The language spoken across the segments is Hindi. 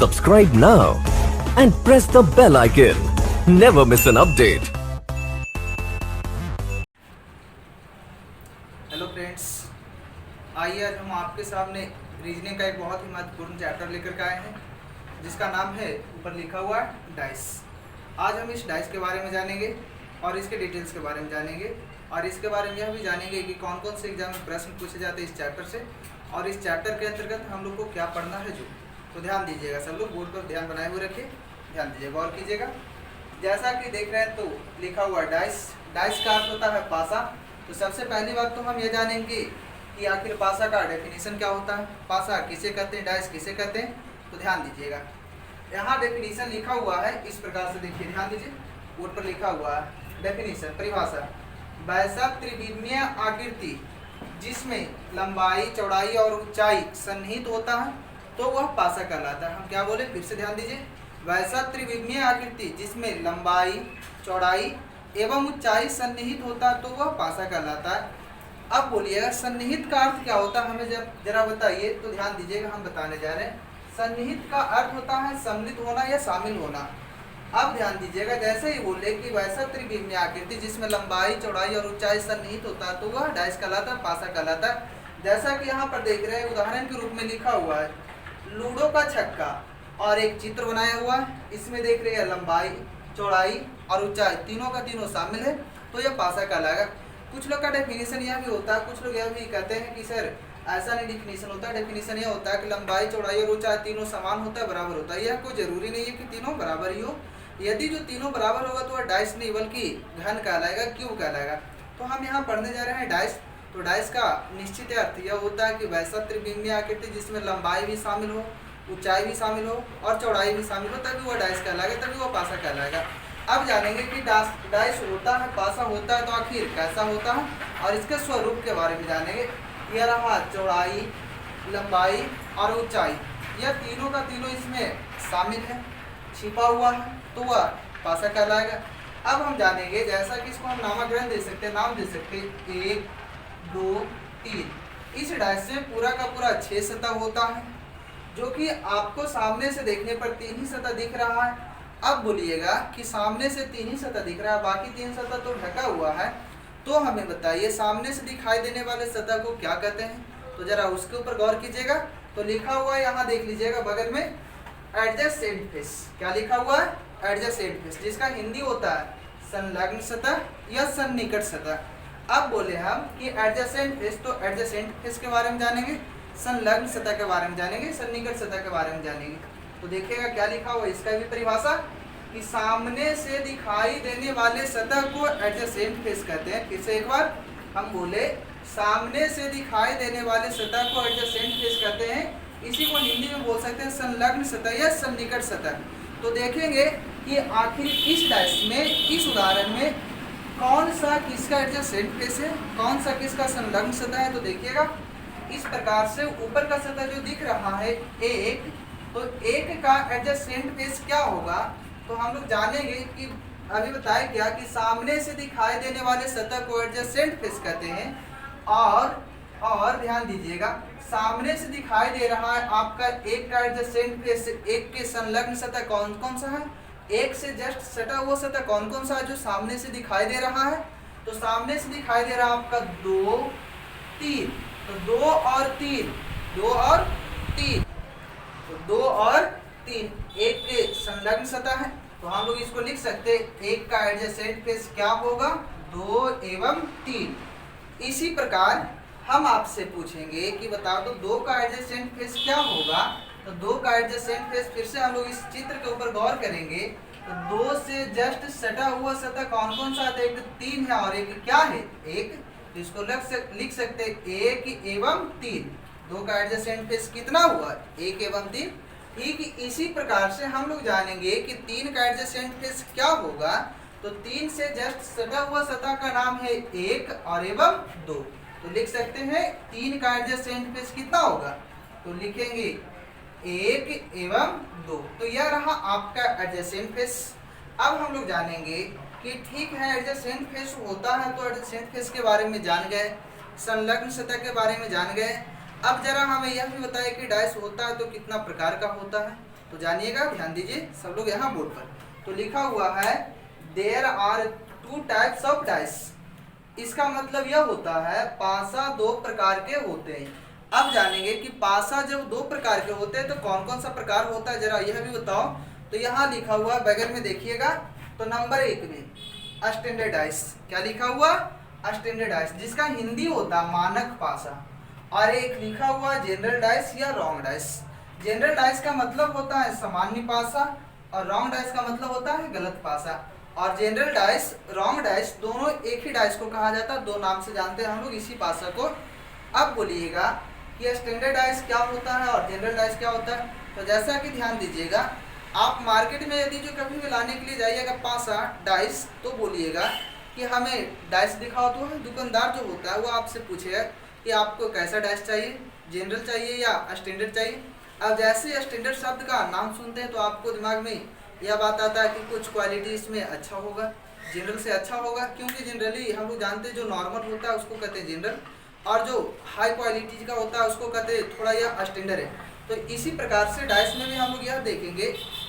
Subscribe now and press the bell icon. Never miss an update. Hello friends, आइए आज हम आपके सामने रीजनिंग का एक बहुत ही महत्वपूर्ण चैप्टर लेकर के आए हैं जिसका नाम है ऊपर लिखा हुआ डाइस। आज हम इस डाइस के बारे में जानेंगे और इसके डिटेल्स के बारे में जानेंगे और इसके बारे में यह भी जानेंगे कि कौन कौन से एग्जाम में प्रश्न पूछे जाते हैं इस चैप्टर से और इस चैप्टर के अंतर्गत हम लोग को क्या पढ़ना है जो। तो ध्यान दीजिएगा, सब लोग बोर्ड पर ध्यान बनाए हुए रखिए, ध्यान दीजिएगा और कीजिएगा। जैसा कि देख रहे हैं तो लिखा हुआ डाइस, डाइस का अर्थ होता है पासा। तो सबसे पहली बात तो हम ये जानेंगे कि आखिर पासा का डेफिनेशन क्या होता है, पासा किसे कहते हैं, डाइस किसे कहते हैं। तो ध्यान दीजिएगा, यहाँ डेफिनेशन लिखा हुआ है इस प्रकार से, देखिए ध्यान दीजिए, बोर्ड पर लिखा हुआ है डेफिनेशन, परिभाषा। वैसा त्रिविमीय आकृति जिसमें लंबाई, चौड़ाई और ऊंचाई सन्निहित होता है तो वह पासा कहलाता है। हम क्या बोले, फिर से ध्यान दीजिए, वैसा त्रिविमीय आकृति जिसमें लंबाई, चौड़ाई एवं ऊंचाई सन्निहित होता है तो वह पासा कहलाता है। अब बोलिएगा सन्निहित का अर्थ क्या होता है, हमें जरा बताइए। तो ध्यान दीजिएगा, हम बताने जा रहे हैं। सन्निहित का अर्थ होता है सम्मिलित होना या शामिल होना। अब ध्यान दीजिएगा, जैसे ही बोले कि वैसा त्रिविमीय आकृति जिसमें लंबाई, चौड़ाई और ऊंचाई सन्निहित होता है तो वह डाइस कहलाता है, पासा कहलाता है। जैसा कि यहाँ पर देख रहे हैं, उदाहरण के रूप में लिखा हुआ है लूडो का छक्का और एक चित्र बनाया हुआ है। इसमें देख रहे हैं लंबाई, चौड़ाई और ऊंचाई तीनों का तीनों शामिल है तो यह पासा कहलाएगा। कुछ लोग का डेफिनेशन यह भी होता है, कुछ लोग यह भी कहते हैं कि सर ऐसा नहीं डेफिनेशन होता है। डेफिनेशन यह होता है कि लंबाई, चौड़ाई और ऊंचाई तीनों समान होता है, बराबर होता है। यह कोई जरूरी नहीं है कि तीनों बराबर ही हो। यदि जो तीनों बराबर होगा तो वह डाइस नहीं बल्कि घन कहलाएगा, क्यूब कहलाएगा। तो हम यहाँ पढ़ने जा रहे हैं डाइस। तो डाइस का निश्चित अर्थ यह होता है कि वैसा त्रिविमीय आकृति जिसमें लंबाई भी शामिल हो, ऊंचाई भी शामिल हो और चौड़ाई भी शामिल हो, तभी वह डाइस कहलाएगा, तभी वह पासा कहलाएगा। अब जानेंगे कि डाइस होता है, पासा होता है तो आखिर कैसा होता है और इसके स्वरूप के बारे में जानेंगे। यह रहा चौड़ाई, लंबाई और ऊंचाई, यह तीनों का तीनों इसमें शामिल है, छिपा हुआ है तो वह पासा कहलाएगा। अब हम जानेंगे, जैसा कि इसको हम नामकरण दे सकते हैं, नाम दे सकते हैं 1, 2, 3। इस डाइस से पूरा का पूरा 6 सतह होता है, जो कि आपको सामने से देखने पर 3 ही सतह दिख रहा है। अब बोलिएगा कि सामने से 3 ही सतह दिख रहा है, बाकी 3 सतह तो ढका हुआ है। तो हमें बताइए सामने से दिखाई देने वाले सतह को क्या कहते हैं। तो जरा उसके ऊपर गौर कीजिएगा। तो लिखा हुआ है, यहाँ देख लीजिएगा बगल में, एडजेसेंट फेस। क्या लिखा हुआ है, एडजेसेंट फेस, जिसका हिंदी होता है संलग्न सतह या सन्निकट सतह। अब बोले हम कि एडजेसेंट फेस, तो एडजेसेंट फेस के बारे में जानेंगे, संलग्न सतह के बारे में जानेंगे, सन्निकट सतह के बारे में जानेंगे। तो देखिएगा क्या लिखा हुआ है, इसका भी परिभाषा कि सामने से दिखाई देने वाले सतह को एडजेसेंट फेस कहते हैं। फिर से एक बार हम बोले, सामने से दिखाई देने वाले सतह को एडजेसेंट फेस कहते हैं। इसी को हिंदी में बोल सकते हैं संलग्न सतह या सन्निकट सतह। तो देखेंगे कि आखिर इस डाइस में, इस उदाहरण में कौन सा किसका एडजेसेंट फेस है, कौन सा किसका संलग्न सतह है। तो देखिएगा इस प्रकार से ऊपर का सतह जो दिख रहा है 1, तो 1 का एडजेसेंट फेस क्या होगा। तो हम लोग जानेंगे कि अभी बताया क्या कि सामने से दिखाई देने वाले सतह को एडजेसेंट फेस कहते हैं। और ध्यान दीजिएगा, सामने से दिखाई दे रहा है आपका 1 का एडजेसेंट फेस, 1 के संलग्न सतह कौन कौन सा है, 1 से जस्ट सटा हुआ सतह कौन कौन सा है जो सामने से दिखाई दे रहा है। तो सामने से दिखाई दे रहा है आपका 2, 3। तो 2 और 3, 2 और 3, तो 2 और 3 1 के संलग्न सतह है। तो हम लोग इसको लिख सकते हैं 1 का एडजेसेंट फेस क्या होगा, 2 एवं 3। इसी प्रकार हम आपसे पूछेंगे कि बताओ तो 2 का एडजेसेंट फेस क्या होगा। तो 2 का एडजेसेंट फेस, फिर से हम लोग इस चित्र के ऊपर गौर करेंगे। तो 2 से जस्ट सटा हुआ सतह कौन कौन सा है, एक 3 है और एक क्या है, 1। तो इसको लिख सकते 1 एवं 3। 2 का एडजेसेंट फेस कितना हुआ, 1 एवं 3। ठीक इसी प्रकार से हम लोग जानेंगे कि 3 का एडजेसेंट फेस क्या होगा। तो 3 से जस्ट सटा हुआ सतह का नाम है 1 और एवं 2। तो लिख सकते हैं 3 का एडजेसेंट फेस कितना होगा, तो लिखेंगे 1 एवं 2। तो यह रहा आपका एडजेसेंट फेस। अब हम लोग जानेंगे कि ठीक है एडजेसेंट फेस होता है, तो एडजेसेंट फेस के बारे में जान गए, संलग्न सतह के बारे में जान गए। अब जरा हमें यह भी बताइए कि डाइस होता है तो कितना प्रकार का होता है। तो जानिएगा, ध्यान दीजिए सब लोग यहाँ बोर्ड पर। तो लिखा हुआ है there are 2 types of dice. इसका मतलब यह होता है पासा 2 प्रकार के होते हैं। अब जानेंगे कि पासा जब 2 प्रकार के होते हैं तो कौन कौन सा प्रकार होता है, जरा यह भी बताओ। तो यहाँ लिखा हुआ बगल में देखिएगा, तो नंबर 1 में स्टैंडर्ड डाइस। क्या लिखा हुआ? स्टैंडर्ड डाइस, जिसका हिंदी होता है मानक पासा। और एक लिखा हुआ जनरल डाइस या रॉन्ग डाइस। जनरल डाइस का मतलब होता है सामान्य पासा और रॉन्ग डाइस का मतलब होता है गलत पासा। और जनरल डाइस, रॉन्ग डाइस दोनों एक ही डाइस को कहा जाता है, 2 नाम से जानते हैं हम लोग इसी पासा को। अब बोलिएगा कि स्टैंडर्ड डाइस क्या होता है और जनरल डाइस क्या होता है। तो जैसा कि ध्यान दीजिएगा, आप मार्केट में यदि जो कभी भी लाने के लिए जाइएगा पासा डाइस, तो बोलिएगा कि हमें डाइस दिखाओ, तो दुकानदार जो होता है वो आपसे पूछेगा कि आपको कैसा डाइस चाहिए, जनरल चाहिए या स्टैंडर्ड चाहिए। अब जैसे स्टैंडर्ड शब्द का नाम सुनते हैं तो आपको दिमाग में यह बात आता है कि कुछ क्वालिटी इसमें अच्छा होगा, जनरल से अच्छा होगा, क्योंकि जनरली हम लोग जानते हैं जो नॉर्मल होता है उसको कहते हैं जनरल, और जो हाई क्वालिटी का होता है उसको कहते हैं थोड़ा यह स्टैंडर्ड है। तो इसी प्रकार से डाइस में भी हम लोग यह देखेंगे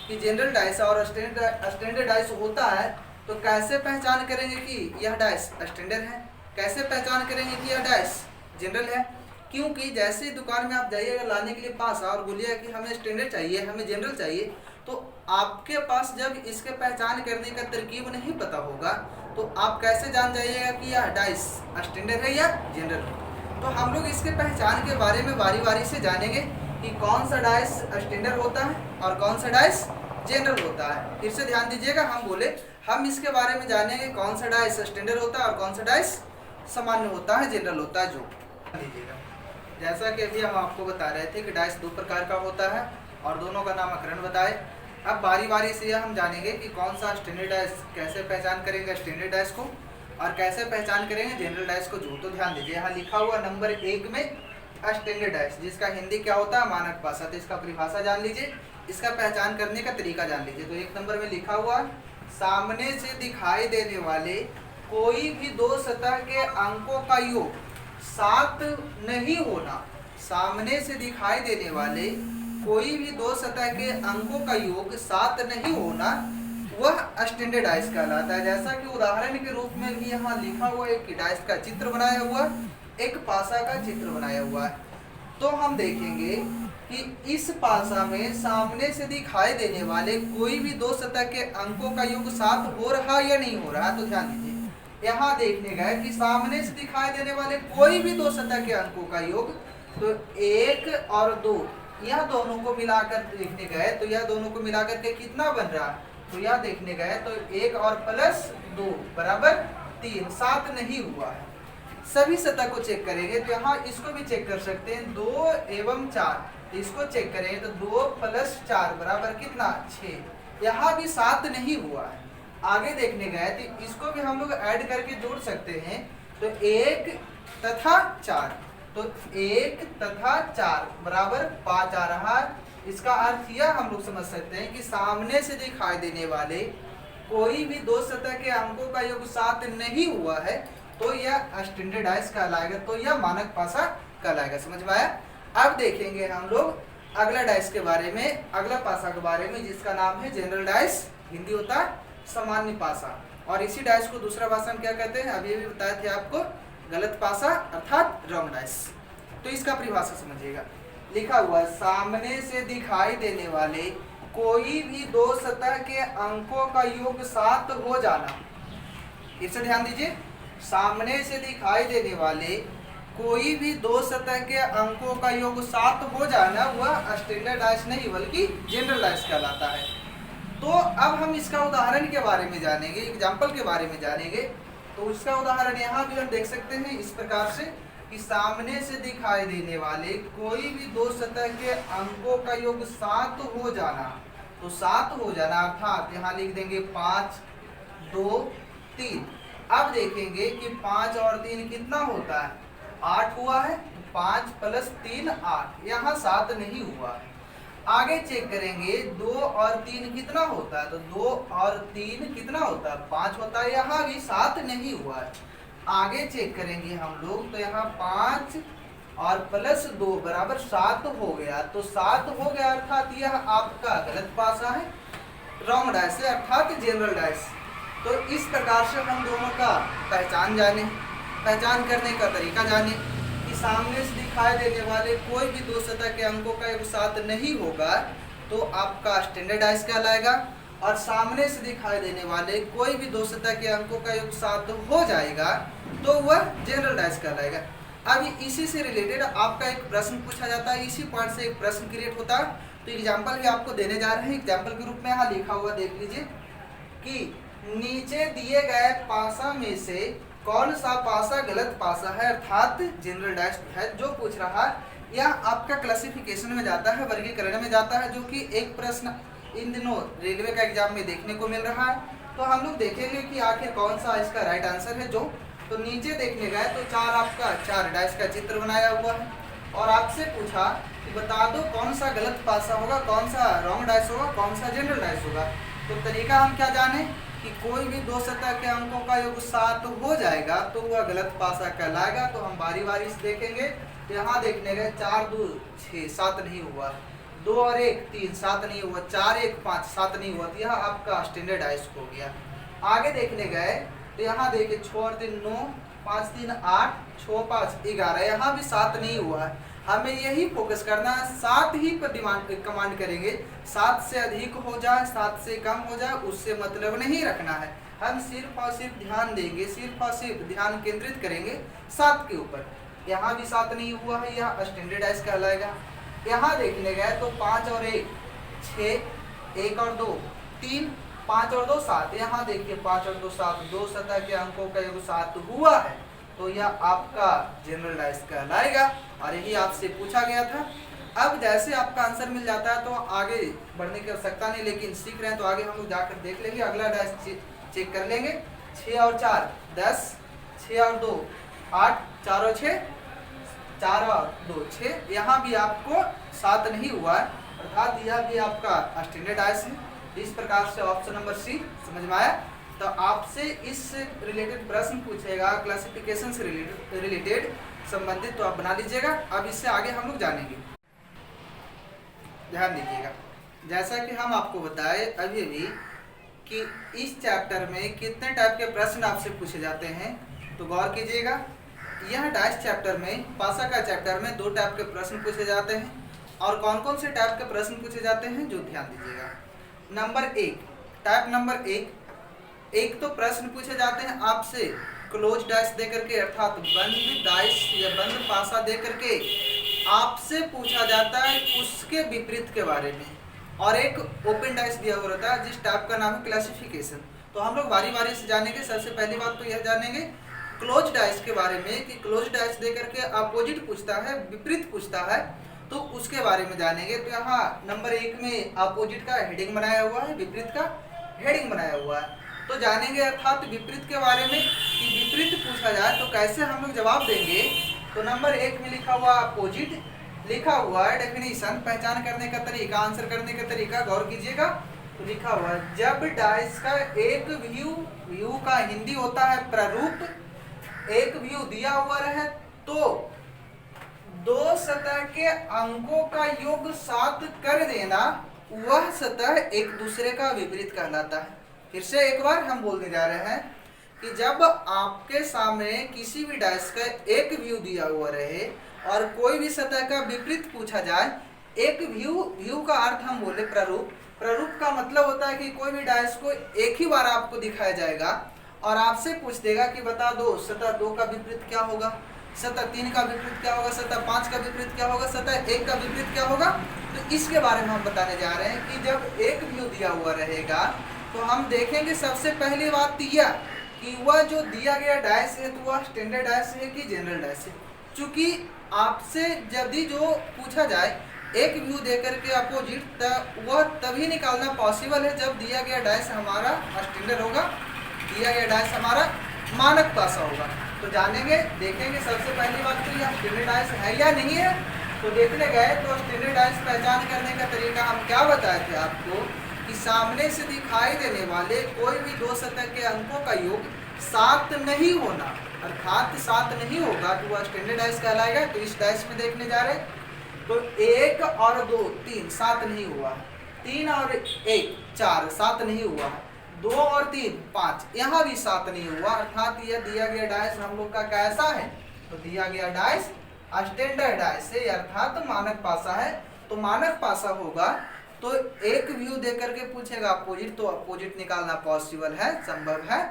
कि जनरल डाइस और स्टैंडर्ड डाइस होता है। तो कैसे पहचान करेंगे कि यह डाइस स्टैंडर्ड है, कैसे पहचान करेंगे कि यह डाइस जनरल है। क्योंकि जैसे दुकान में आप जाइएगा लाने के लिए पासा और बोलिएगा कि हमें स्टैंडर्ड चाहिए, हमें जनरल चाहिए, तो आपके पास जब इसके पहचान करने का तरकीब नहीं पता होगा तो आप कैसे जान जाइएगा कि यह डाइस स्टैंडर्ड है या जनरल। तो हम लोग इसके पहचान के बारे में बारी बारी से जानेंगे कि कौन सा डाइस स्टैंडर्ड होता है और कौन सा डाइस जनरल होता है। फिर से ध्यान दीजिएगा, हम बोले हम इसके बारे में जानेंगे कौन सा डाइस स्टैंडर्ड होता है और कौन सा डाइस सामान्य होता है, जनरल होता है। जो लीजिएगा, जैसा कि अभी हम आपको बता रहे थे कि डाइस 2 प्रकार का होता है और दोनों का नामकरण बताए। अब बारी बारी से यह हम जानेंगे कि कौन सा स्टैंडर्ड डाइस, कैसे पहचान करेंगे स्टैंडर्ड डाइस को और कैसे पहचान करेंगे जनरल डाइस को। जो तो ध्यान दीजिए, यहाँ लिखा हुआ नंबर 1 में स्टैंडर्ड डाइस, जिसका हिंदी क्या होता है मानक पासा। तो इसका परिभाषा जान लीजिए, इसका पहचान करने का तरीका जान लीजिए। तो 1 नंबर में लिखा हुआ सामने से दिखाई देने वाले कोई भी 2 सतह के अंकों का योग 7 नहीं होना। सामने से दिखाई देने वाले कोई भी 2 सतह के अंकों का योग 7 नहीं होना, वह स्टैंडर्ड डाइस कहलाता है। जैसा कि उदाहरण के रूप में भी यहाँ लिखा हुआ एक डाइस का चित्र बनाया हुआ, एक पासा का चित्र बनाया हुआ है। तो हम देखेंगे कि इस पासा में सामने से दिखाई देने वाले कोई भी 2 सतह के अंकों का योग 7 हो रहा या नहीं हो रहा। तो ध्यान दीजिए, यहाँ देखने गए कि सामने से दिखाई देने वाले कोई भी 2 सतह के अंकों का योग, तो 1 और 2 यह दोनों को मिलाकर देखने गए तो यह दोनों को मिलाकर के कितना बन रहा है। तो यह देखने गए तो 1 और प्लस 2 बराबर 3, 7 नहीं हुआ है। सभी सतह को चेक करेंगे तो यहाँ इसको भी चेक कर सकते हैं, 2 एवं 4, इसको चेक करें तो 2 प्लस 4 बराबर कितना 6, यहाँ भी 7 नहीं हुआ है। आगे देखने गए तो इसको भी हम लोग ऐड करके जोड़ सकते हैं, तो 1 तथा 4, तो 1 तथा 4 बराबर 5 आ रहा है। इसका अर्थ यह हम लोग समझ सकते हैं कि सामने से दिखाई देने वाले कोई भी 2 सतह के अंकों का योग 7 नहीं हुआ है, तो यह स्टैंडर्ड डाइस कहलाएगा, तो यह मानक पासा कहलाएगा। समझ में आया। अब देखेंगे हम लोग अगला डाइस के बारे में, अगला पासा के बारे में, जिसका नाम है जनरल डाइस। हिंदी होता है सामान्य पासा, और इसी डाइस को दूसरा भाषा में क्या कहते हैं, अभी भी बताए थे आपको, गलत पासा अर्थात रॉन्ग डाइस। तो इसका परिभाषा समझिएगा, लिखा हुआ सामने से दिखाई देने वाले कोई भी 2 सतह के अंकों का योग 7 हो जाना। फिर से ध्यान दीजिए, सामने से दिखाई देने वाले कोई भी 2 सतह के अंकों का योग 7 हो जाना, वह स्टैंडर्ड डाइस नहीं बल्कि जनरल डाइस कहलाता है। तो अब हम इसका उदाहरण के बारे में जानेंगे, एग्जाम्पल के बारे में जानेंगे। तो उसका उदाहरण यहाँ भी हम देख सकते हैं इस प्रकार से कि सामने से दिखाई देने वाले कोई भी 2 सतह के अंकों का योग 7 हो जाना। तो 7 हो जाना अर्थात यहाँ लिख देंगे 5, 2, 3। अब देखेंगे कि 5 और 3 कितना होता है, 8 हुआ है। 5 प्लस 3 8, यहाँ 7 नहीं हुआ है। आगे चेक करेंगे 2 और 3 कितना होता है, तो 2 और 3 कितना होता है, 5 होता है, यहाँ भी 7 नहीं हुआ है। आगे चेक करेंगे हम लोग तो यहाँ 5 और प्लस 2 बराबर 7 हो गया, तो 7 हो गया अर्थात यह आपका गलत पासा है, रॉन्ग डाइस है अर्थात जनरल डाइस। तो इस प्रकार से हम दोनों का पहचान करने का तरीका जाने कि सामने से दिखाई देने वाले कोई भी दो सतह के अंकों का योग 7 नहीं होगा तो आपका स्टैंडर्ड डाइस कहलाएगा, और सामने से दिखाई देने वाले कोई भी दो सतह के अंकों का योग 7 हो जाएगा तो वह जनरल डाइस कहलाएगा। अब इसी से रिलेटेड आपका एक प्रश्न पूछा जाता है, इसी पॉइंट से एक प्रश्न क्रिएट होता है, तो एग्जाम्पल भी आपको देने जा रहे हैं। एग्जाम्पल के रूप में यहाँ लिखा हुआ देख लीजिए कि नीचे दिए गए पासा में से कौन सा पासा गलत पासा है अर्थात जनरल डाइस है, जो पूछ रहा है यह आपका क्लासिफिकेशन में जाता है, वर्गीकरण में जाता है, जो कि एक प्रश्न इन दिनों रेलवे का एग्जाम में देखने को मिल रहा है। तो हम लोग देखेंगे कि आखिर कौन सा इसका राइट आंसर है। जो तो नीचे देखने गए तो चार डाइस का चित्र बनाया हुआ है और आपसे पूछा कि बता दो कौन सा गलत पासा होगा, कौन सा रॉन्ग डाइस होगा, कौन सा जनरल डाइस होगा। तो तरीका हम क्या जाने कि कोई भी दो सतह के अंकों का योग 7 हो जाएगा तो वह गलत पासा कहलाएगा। तो हम बारी बारी से देखेंगे। यहाँ देखने गए 4 2 6 7 नहीं हुआ, 2 और 1 3 7 नहीं हुआ, 4 1 5 7 नहीं हुआ, तो यह आपका स्टैंडर्ड डाइस हो गया। आगे देखने गए तो यहाँ देखिए 6 और 3 9, 5 3 8, 6 5 11, यहाँ भी 7 नहीं हुआ है। हमें यही फोकस करना है, 7 ही पर कमांड करेंगे। 7 से अधिक हो जाए 7 से कम हो जाए उससे मतलब नहीं रखना है। हम सिर्फ और सिर्फ ध्यान देंगे, सिर्फ और सिर्फ ध्यान केंद्रित करेंगे 7 के ऊपर। यहाँ भी 7 नहीं हुआ है, यह स्टैंडर्ड डाइस कहलाएगा। यहाँ देखने गए तो 5 और 1 6, 1 और 2 3, 5 और 2 7, यहाँ देखिए 5 और 2 7, दो सतह के अंकों का योग 7 हुआ है तो यह आपका जनरल डाइस कहलाएगा और यही आपसे पूछा गया था। अब जैसे आपका आंसर मिल जाता है तो आगे बढ़ने की आवश्यकता नहीं, लेकिन सीख रहे हैं तो आगे हम लोग जाकर देख लेंगे। अगला डाइस चेक कर लेंगे। 6 और 4 10, 6 और 2 8, 4 और 6 4 और 2 6, यहाँ भी आपको 7 नहीं हुआ है अर्थात यह भी आपका स्टैंडर्ड डाइस है। इस प्रकार से ऑप्शन नंबर सी समझ में आया। तो आपसे इस रिलेटेड प्रश्न पूछेगा क्लासिफिकेशन से रिलेटेड संबंधित, तो आप बना लीजिएगा। अब इससे आगे हम लोग जानेंगे, ध्यान दीजिएगा। जैसा कि हम आपको बताए अभी भी कि इस चैप्टर में कितने टाइप के प्रश्न आपसे पूछे जाते हैं, तो गौर कीजिएगा। यह डाइस चैप्टर में, पासा का चैप्टर में 2 टाइप के प्रश्न पूछे जाते हैं। और कौन कौन से टाइप के प्रश्न पूछे जाते हैं जो ध्यान दीजिएगा। नंबर 1, टाइप नंबर 1, एक तो प्रश्न पूछे जाते हैं आपसे क्लोज डाइस दे करके अर्थात बंद डाइस या बंद पासा दे करके आपसे पूछा जाता है उसके विपरीत के बारे में, और एक ओपन डाइस दिया हुआ रहता है जिस टाइप का नाम है क्लासिफिकेशन। तो हम लोग बारी बारी से जानेंगे। सबसे पहली बात तो यह जानेंगे क्लोज डाइस के बारे में कि क्लोज डाइस दे करके अपोजिट पूछता है, विपरीत पूछता है, तो उसके बारे में जानेंगे। तो यहाँ नंबर 1 में अपोजिट का हेडिंग बनाया हुआ है, विपरीत का हेडिंग बनाया हुआ है, तो जानेंगे अर्थात विपरीत के बारे में कि विपरीत पूछा जाए तो कैसे हम लोग जवाब देंगे। तो नंबर 1 में लिखा हुआ अपोजिट, लिखा हुआ है डेफिनेशन, पहचान करने का तरीका, आंसर करने का तरीका, गौर कीजिएगा। तो लिखा हुआ है जब डाइस का एक व्यू का हिंदी होता है प्रारूप, एक व्यू दिया हुआ रहे तो दो सतह के अंकों का योग 7 कर देना, वह सतह एक दूसरे का विपरीत कहलाता है। फिर से एक बार हम बोलने जा रहे हैं कि जब आपके सामने किसी भी डाइस का एक व्यू दिया हुआ रहे और कोई भी सतह का विपरीत पूछा जाए, एक व्यू का अर्थ हम बोले प्रारूप, प्रारूप का मतलब होता है कि कोई भी डाइस को एक ही बार आपको दिखाया जाएगा और आपसे पूछ देगा कि बता दो सतह 2 का विपरीत क्या होगा, सतह 3 का विपरीत क्या होगा, सतह 5 का विपरीत क्या होगा, सतह 1 का विपरीत क्या होगा। तो इसके बारे में हम बताने जा रहे हैं कि जब एक व्यू दिया हुआ रहेगा तो हम देखेंगे सबसे पहली बात यह कि वह जो दिया गया डाइस है तो वह स्टैंडर्ड डाइस है कि जनरल डाइस है। चूँकि आपसे यदि जो पूछा जाए एक व्यू देकर के अपोजिट, वह तभी निकालना पॉसिबल है जब दिया गया डाइस हमारा स्टैंडर्ड होगा, दिया गया डाइस हमारा मानक पासा होगा। तो जानेंगे, देखेंगे सबसे पहली बात तो यह स्टैंडर्ड डाइस है या नहीं है। तो देखने गए तो स्टैंडर्ड डाइस पहचान करने का तरीका हम क्या बताए थे आपको कि सामने से दिखाई देने वाले कोई भी दो सतह के अंकों का योग सात नहीं होना, अर्थात सात नहीं होगा तो वह स्टैंडर्ड डाइस कहलाएगा। तो इस डाइस में देखने जा रहे हैं तो 1 और 2 3 7 नहीं हुआ, 3 और 1 4 7 नहीं हुआ, 2 और 3 5, यहाँ भी 7 नहीं हुआ। अर्थात यह दिया गया डाइस हम लोग का कैसा है, तो दिया गया डाइस स्टैंडर्ड डाइस है, अर्थात मानक पासा है। तो मानक पासा होगा तो एक व्यू दे करके पूछेगा अपोजिट, तो अपोजिट निकालना पॉसिबल है, संभव है।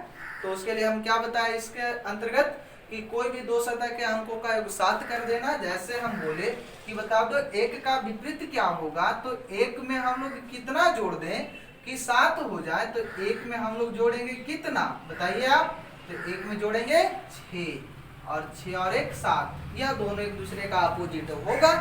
तो उसके लिए हम क्या बताएं इसके अंतर्गत कि कोई भी दो सतह के अंकों का योग 7 कर देना। जैसे हम बोले कि बता दो एक का विपरीत क्या होगा, तो एक में हम लोग कितना जोड़ दें कि 7 हो जाए, तो एक में हम लोग जोड़ेंगे कितना बताइए आप, तो एक में जोड़ेंगे 6 और 6 और 1 7, यह दोनों एक दूसरे का अपोजिट होगा।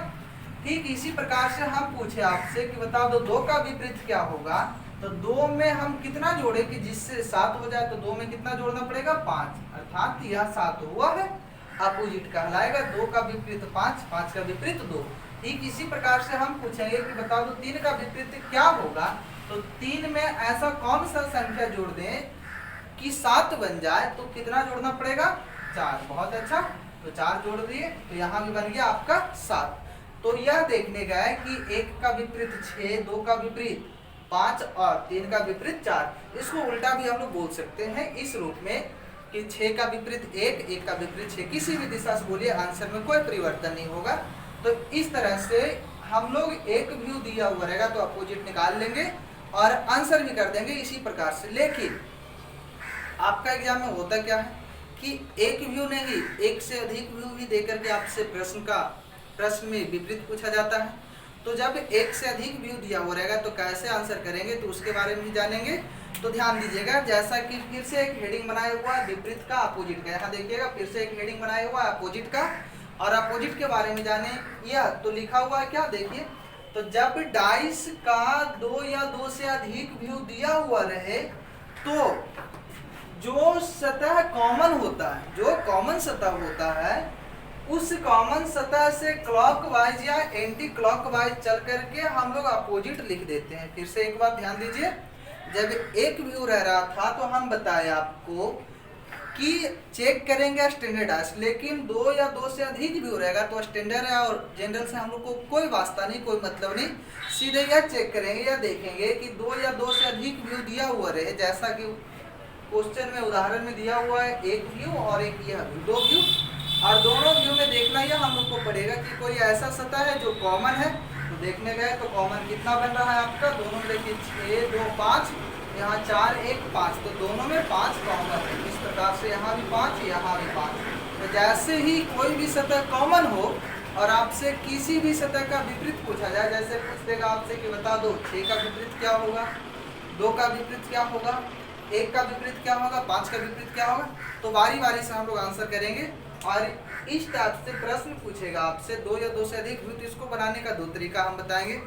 ठीक इसी प्रकार से हम पूछे आपसे कि बता दो 2 का विपरीत क्या होगा, तो 2 में हम कितना जोड़े कि जिससे 7 हो जाए, तो 2 में कितना जोड़ना पड़ेगा 5, अर्थात यह 7 हुआ है, अपोजिट कहलाएगा। 2 का विपरीत 5, 5 का विपरीत 2। ठीक इसी प्रकार से हम पूछेंगे कि बता दो 3 का विपरीत क्या होगा, तो 3 में ऐसा कौन सा संख्या जोड़ दें कि 7 बन जाए, तो कितना जोड़ना पड़ेगा 4। बहुत अच्छा, तो 4 जोड़ दिए तो यहाँ भी बन गया आपका 7। तो यह देखने गए कि 1 का विपरीत 6, 2 का विपरीत 5 और 3 का विपरीत 4। इसको उल्टा भी हम लोग बोल सकते हैं इस रूप में कि 6 का विपरीत 1, 1 का विपरीत 6, किसी भी दिशा से बोलिए आंसर में कोई परिवर्तन नहीं होगा। तो इस तरह से हम लोग एक व्यू दिया हुआ रहेगा तो अपोजिट निकाल लेंगे और आंसर भी कर देंगे इसी प्रकार से। लेकिन आपका एग्जाम में होता क्या है कि एक व्यू नहीं, एक से अधिक व्यू भी देकर के आपसे प्रश्न में विपरीत पूछा जाता है। तो जब एक से अधिक व्यू दिया हुआ रहेगा तो कैसे आंसर करेंगे, तो उसके बारे में भी जानेंगे। तो ध्यान दीजिएगा, जैसा कि फिर से एक हेडिंग बनाया हुआ है विपरीत का अपोजिट का, यहाँ देखिएगा फिर से एक हेडिंग बनाया हुआ है अपोजिट का, और अपोजिट के बारे में जाने यह तो लिखा हुआ है क्या, देखिए तो जब डाइस का 2 या 2 से अधिक व्यू दिया हुआ रहे तो जो सतह कॉमन होता है, जो कॉमन सतह होता है, उस कॉमन सतह से क्लॉकवाइज या एंटी क्लॉकवाइज चल करके हम लोग अपोजिट लिख देते हैं। फिर से एक बात ध्यान दीजिए, जब एक व्यू रह रहा था तो हम बताए आपको कि चेक करेंगे स्टैंडर्ड डाइस, लेकिन 2 या 2 से अधिक व्यू रहेगा तो स्टैंडर्ड है और जनरल से हम लोग को कोई वास्ता नहीं, कोई मतलब नहीं, सीधे यह चेक करेंगे या देखेंगे कि 2 या 2 से अधिक व्यू दिया हुआ रहे, जैसा कि क्वेश्चन में उदाहरण में दिया हुआ है एक व्यू और एक यह व्यू, 2 व्यू, और दोनों व्यू में देखना यह हम लोग को पड़ेगा कि कोई ऐसा सतह है जो कॉमन है। तो देखने गए तो कॉमन कितना बन रहा है आपका, दोनों में देखिए 6 2 5, यहाँ 4 1 5, तो दोनों में 5 कॉमन है। इस प्रकार से यहाँ भी 5, यहाँ भी 5। तो जैसे ही कोई भी सतह कॉमन हो और आपसे किसी भी सतह का विपरीत पूछा जाए, जैसे पूछ देगा आपसे कि बता दो 6 का विपरीत क्या होगा, 2 का विपरीत क्या होगा, 1 का विपरीत क्या होगा, 5 का विपरीत क्या होगा, तो बारी बारी से हम लोग आंसर करेंगे। और इस टाइप से प्रश्न पूछेगा आपसे 2 या 2 से अधिक व्यू, तो इसको बनाने का 2 तरीका हम बताएंगे।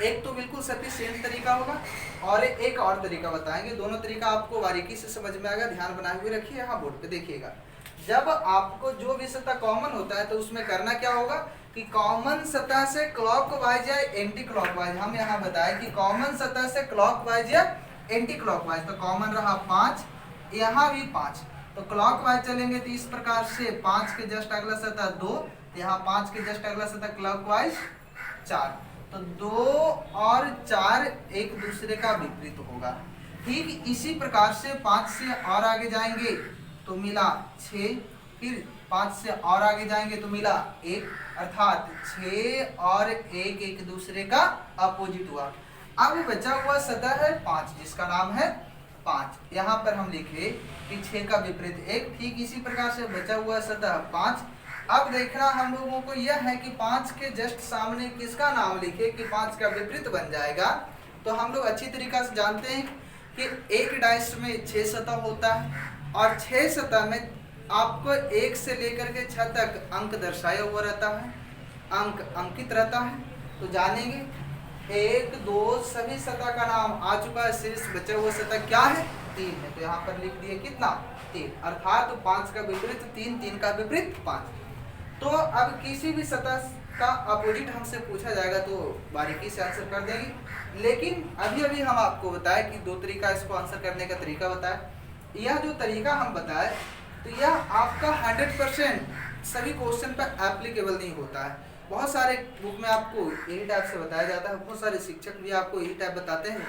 एक तो बिल्कुल सफिशिएंट तरीका होगा और एक और तरीका बताएंगे। दोनों तरीका आपको बारीकी से समझ में आएगा, ध्यान बनाए हुए रखिए, यहाँ बोर्ड पे देखिएगा। जब आपको जो भी सतह कॉमन होता है तो उसमें करना क्या होगा कि कॉमन सतह से क्लॉकवाइज या एंटी क्लॉकवाइज, हम यहाँ बताएं कि कॉमन सतह से क्लॉकवाइज या एंटी क्लॉकवाइज, तो कॉमन रहा 5, यहाँ भी 5, तो क्लॉकवाइज चलेंगे तो इस प्रकार से 5 के जस्ट अगला सतह 2, यहाँ 5 के जस्ट अगला सतह क्लॉकवाइज 4, तो 2 और 4 एक दूसरे का विपरीत होगा। ठीक इसी प्रकार से 5 से और आगे जाएंगे तो मिला 6, फिर 5 से और आगे जाएंगे तो मिला 1, अर्थात 6 और 1 एक दूसरे का अपोजिट हुआ। अब बचा हुआ सतह है 5, जिसका नाम है 5, यहाँ पर हम लिखे कि 6 का विपरीत 1। ठीक इसी प्रकार से बचा हुआ सतह 5। अब देखना हम लोगों को यह है कि 5 के जस्ट सामने किसका नाम लिखे कि 5 का विपरीत बन जाएगा। तो हम लोग अच्छी तरीका से जानते हैं कि एक डाइस में 6 सतह होता है और 6 सतह में आपको 1 से लेकर के 6 तक अंक दर्शाया हुआ रहता है, अंक अंकित रहता है। तो जानेंगे 1 2 सभी सतह का नाम आ चुका है, शेष बचा हुआ सतह क्या है 3 है, तो यहाँ पर लिख दिए कितना 3, अर्थात 5 का विपरीत 3, 3 का विपरीत 5। तो अब किसी भी सतह का अपोजिट हमसे पूछा जाएगा तो बारीकी से आंसर कर देंगे। लेकिन अभी अभी हम आपको बताएं कि 2 तरीका इसको आंसर करने का तरीका बताएं। यह जो तरीका हम बताए तो यह आपका 100% सभी क्वेश्चन पर एप्लीकेबल नहीं होता है। बहुत सारे बुक में आपको यही टाइप से बताया जाता है, बहुत सारे शिक्षक भी आपको यही टाइप बताते हैं,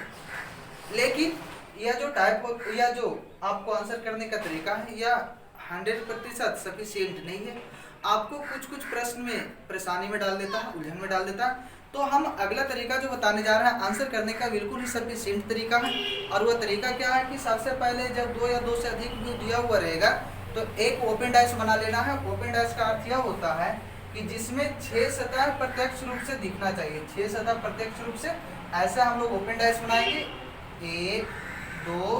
लेकिन यह जो टाइप हो, यह जो आपको आंसर करने का तरीका है यह 100% सफिशिएंट नहीं है। आपको कुछ कुछ प्रश्न में परेशानी में डाल देता है, उलझन में डाल देता है। तो हम अगला तरीका जो बताने जा रहे हैं आंसर करने का बिल्कुल ही सफिशिएंट तरीका है। और वह तरीका क्या है कि सबसे पहले जब 2 या 2 से अधिक व्यू दिया हुआ रहेगा तो एक ओपन डाइस बना लेना है। ओपन डाइस का अर्थ यह होता है कि जिसमें 6 सतह प्रत्यक्ष रूप से दिखना चाहिए, 6 सतह प्रत्यक्ष रूप से। ऐसे हम लोग ओपन डाइस बनाएंगे, 1 2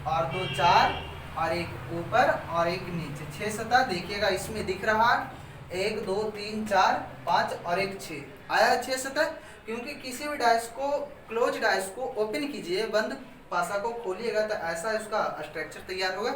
और 2 4 और एक ऊपर और एक नीचे, 6 सतह देखिएगा इसमें दिख रहा है, 1 2 3 4 5 और एक 6 आया 6 सतह। क्योंकि किसी भी डाइस को क्लोज डाइस को ओपन कीजिए, बंद पासा को खोलिएगा तो ऐसा इसका स्ट्रक्चर तैयार होगा।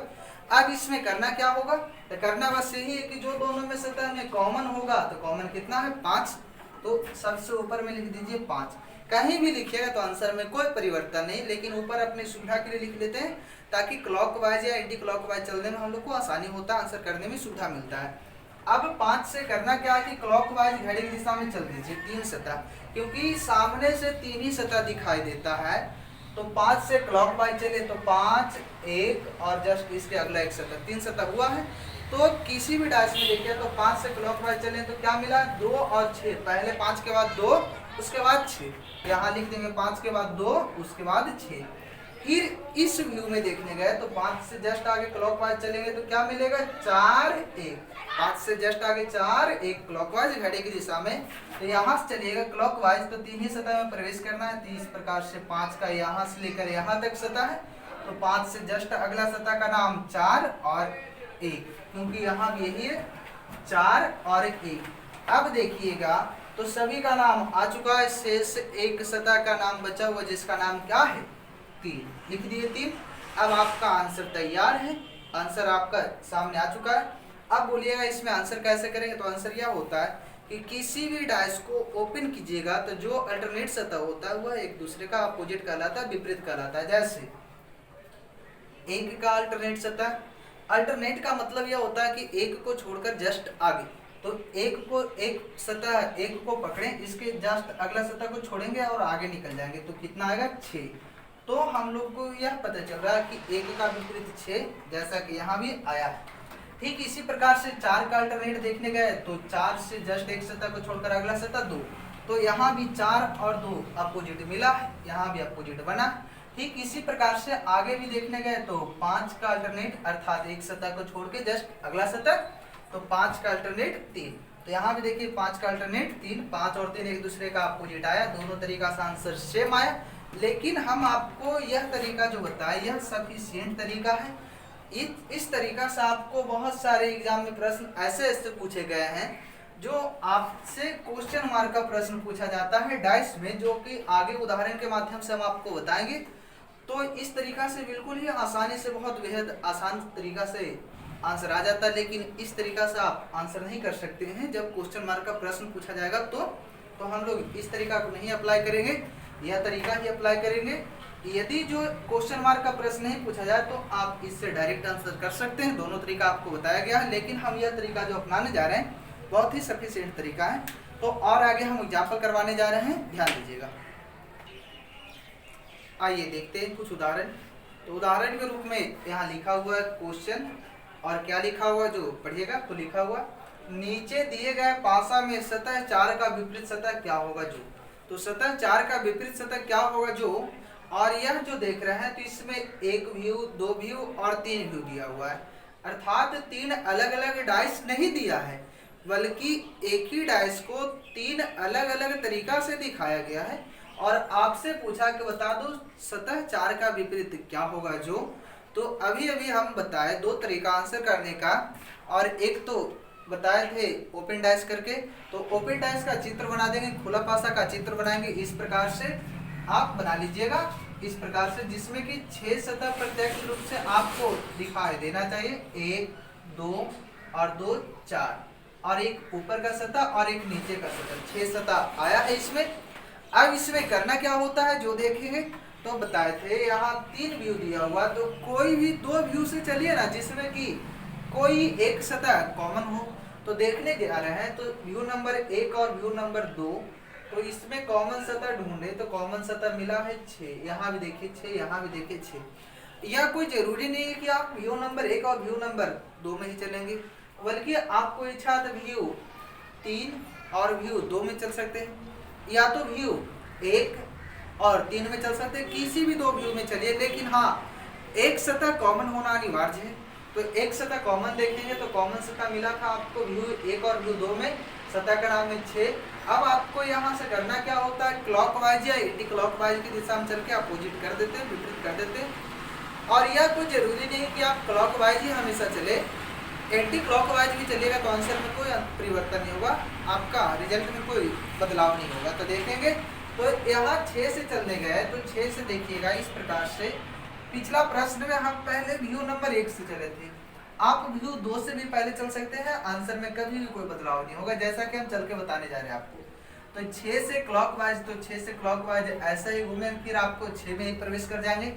अब इसमें करना क्या होगा, तो करना बस यही है कि जो दोनों में सतह में कॉमन होगा तो कॉमन कितना है 5, तो सबसे ऊपर में लिख दीजिए 5। कहीं भी लिखिएगा तो आंसर में कोई परिवर्तन नहीं, लेकिन ऊपर अपनी सुविधा के लिए लिख लेते हैं ताकि क्लॉकवाइज या एंटी क्लॉकवाइज चलने में हम लोग को आसानी होता है, आंसर करने में सुविधा मिलता है। अब 5 से करना क्या है कि क्लॉकवाइज घड़ी की दिशा में चल दीजिए 3 सतह, क्योंकि सामने से 3 ही सतह दिखाई देता है। तो 5 से क्लॉकवाइज चले तो 5 1 और जस्ट इसके अगला एक सतह, 3 सतह हुआ है। तो किसी भी डाइस में देखिए तो 5 से क्लॉकवाइज चले तो क्या मिला 2 और 6, पहले 5 के बाद 2 उसके बाद 6, यहाँ लिख देंगे 5 के बाद 2 उसके बाद 6। फिर इस व्यू में देखने गए तो 5 से जस्ट आगे क्लॉकवाइज चलेंगे तो क्या मिलेगा 4 1, 5 से जस्ट आगे 4 1 क्लॉकवाइज घड़ी की दिशा में। तो यहाँ से चलिएगा क्लॉकवाइज तो 3 ही सतह में प्रवेश करना है, तो इस प्रकार से 5 का यहाँ से लेकर यहाँ तक सतह है। तो 5 से जस्ट अगला सतह का नाम 4 और 1, क्योंकि यहाँ भी यही है 4 और 1। अब देखिएगा तो सभी का नाम आ चुका है, शेष एक सतह का नाम बचा हुआ जिसका नाम क्या है 3, लिख दिए 3। अब आपका आंसर तैयार है, आंसर आपका सामने आ चुका है। अब बोलिएगा इसमें आंसर कैसे करेंगे, तो आंसर यह होता है कि किसी भी डाइस को ओपन कीजिएगा तो जो अल्टरनेट सतह होता है वह एक दूसरे का अपोजिट कहलाता है, विपरीत कहलाता है। जैसे एक का अल्टरनेट सतह, अल्टरनेट का मतलब यह होता है कि एक को छोड़कर जस्ट आगे, तो एक सतह एक को पकड़े, इसके जस्ट अगला सतह को छोड़ेंगे और आगे निकल जाएंगे तो कितना आएगा 6। तो हम लोग को यह पता चल रहा है कि एक का विपरीत 6, जैसा कि यहाँ भी आया है। ठीक इसी प्रकार से 4 का अल्टरनेट देखने गए तो 4 से जस्ट एक सतह को छोड़कर अगला सतह 2, तो यहाँ भी 4 और 2 अपोजिट मिला है, यहाँ भी अपोजिट बना। ठीक इसी प्रकार से आगे भी देखने गए तो 5 का अल्टरनेट अर्थात एक सतह को छोड़ के जस्ट अगला सतह, तो 5 का अल्टरनेट 3, तो यहाँ भी देखिए 5 का अल्टरनेट 3, 5 और 3 एक दूसरे का अपोजिट आया, दोनों तरीका से आंसर सेम आया। लेकिन हम आपको यह तरीका जो बताए यह सफिशिएंट तरीका है। इस तरीका से आपको बहुत सारे एग्जाम में प्रश्न ऐसे ऐसे पूछे गए हैं जो आपसे क्वेश्चन मार्क का प्रश्न पूछा जाता है डाइस में, जो कि आगे उदाहरण के माध्यम से हम आपको बताएंगे। तो इस तरीका से बिल्कुल ही आसानी से, बहुत बेहद आसान तरीका से आंसर आ जाता है। लेकिन इस तरीका से आप आंसर नहीं कर सकते हैं जब क्वेश्चन मार्क का प्रश्न पूछा जाएगा, तो हम लोग इस तरीका को नहीं अप्लाई करेंगे, यह तरीका ही अप्लाई करेंगे। यदि जो क्वेश्चन मार्क का प्रश्न नहीं पूछा जाए तो आप इससे डायरेक्ट आंसर कर सकते हैं। दोनों तरीका आपको बताया गया है, लेकिन हम यह तरीका जो अपनाने जा रहे हैं बहुत ही सफिशिएंट तरीका है। तो और आगे हम एग्जाम्पल करवाने जा रहे हैं, ध्यान दीजिएगा। आइए देखते हैं कुछ उदाहरण। तो उदाहरण के रूप में यहाँ लिखा हुआ है क्वेश्चन, और क्या लिखा हुआ जो पढ़िएगा तो लिखा हुआ नीचे दिए गए पासा में सतह 4 का विपरीत सतह क्या होगा जो। तो सतह 4 का विपरीत सतह क्या होगा जो, और यह जो देख रहे हैं तो इसमें 1 व्यू 2 व्यू और 3 व्यू दिया हुआ है, अर्थात 3 अलग अलग डाइस नहीं दिया है, बल्कि एक ही डाइस को 3 अलग अलग तरीका से दिखाया गया है। और आपसे पूछा कि बता दो सतह 4 का विपरीत क्या होगा जो। तो अभी अभी हम बताए 2 तरीका आंसर करने का, और एक तो बताए थे ओपन डाइस करके। तो ओपन डाइस का चित्र बना देंगे, खुला पासा का चित्र बनाएंगे, इस प्रकार से आप बना लीजिएगा, इस प्रकार से, जिसमें कि 6 सतह प्रत्यक्ष रूप से आपको दिखाई देना चाहिए, 1 2 और 2 4, और एक ऊपर का सतह और एक नीचे का सतह, 6 सतह आया है इसमें। अब इसमें करना क्या होता है जो देखेंगे, तो बताए थे यहाँ 3 व्यू दिया हुआ, तो कोई भी 2 व्यू से चलिए ना जिसमें कि कोई एक सतह कॉमन हो। तो देखने जा रहे हैं तो व्यू नंबर 1 और व्यू नंबर 2, तो इसमें कॉमन सतह ढूंढे तो कॉमन सतह मिला है 6, यहाँ भी देखिए 6, यहाँ भी देखिए 6। यह कोई जरूरी नहीं है कि आप व्यू नंबर 1 और व्यू नंबर 2 में ही चलेंगे, बल्कि आपको इच्छा तो व्यू 3 और व्यू 2 में चल सकते हैं, या तो व्यू 1 और 3 में चल सकते हैं, किसी भी 2 व्यू में चलिए। लेकिन हाँ, एक सतह कॉमन होना अनिवार्य है। तो एक सतह कॉमन देखेंगे तो कॉमन सतह मिला था आपको व्यू 1 और व्यू 2 में, सतह का नाम है 6। अब आपको यहाँ से करना क्या होता है, क्लॉकवाइज या एंटी क्लॉकवाइज की दिशा में चल के अपोजिट कर देते हैं, विपरीत कर देते हैं। और यह कोई जरूरी नहीं कि आप क्लॉकवाइज ही हमेशा चले, एंटी क्लॉकवाइज भी चलिएगा तो आंसर में कोई परिवर्तन नहीं होगा, आपका रिजल्ट में कोई बदलाव नहीं होगा। तो देखेंगे तो यहाँ 6 से चलने गए तो 6 से देखिएगा इस प्रकार से, पिछला प्रश्न में हम पहले व्यू नंबर 1 से चले थे, आप व्यू 2 से भी पहले चल सकते हैं, आंसर में कभी भी कोई बदलाव नहीं होगा, जैसा कि हम चल के बताने जा रहे हैं आपको। तो 6 से क्लॉकवाइज, तो 6 से क्लॉकवाइज ऐसा ही घूमे, फिर आपको 6 में ही प्रवेश कर जाएंगे,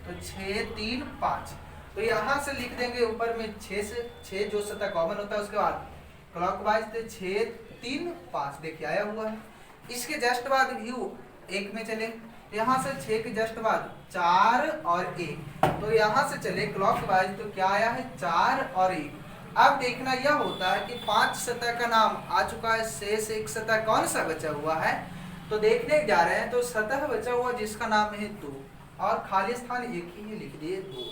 तो 6 3 5। तो यहाँ से लिख देंगे ऊपर में 6 से 6 जो सतह कॉमन होता है, उसके बाद क्लॉकवाइज तो 6 3 5 देखिए आया हुआ है। इसके जस्ट बाद व्यू 1 में चले, यहाँ से 6 के जस्ट बाद 4 और 1, तो यहाँ से चले क्लॉकवाइज तो क्या आया है 4 और 1। अब देखना यह होता है कि 5 सतह का नाम आ चुका है, शेष एक सतह कौन सा बचा हुआ है, तो देखने जा रहे हैं। तो सतह बचा हुआ जिसका नाम है 2 और खाली स्थान एक ही है, लिख दिए 2।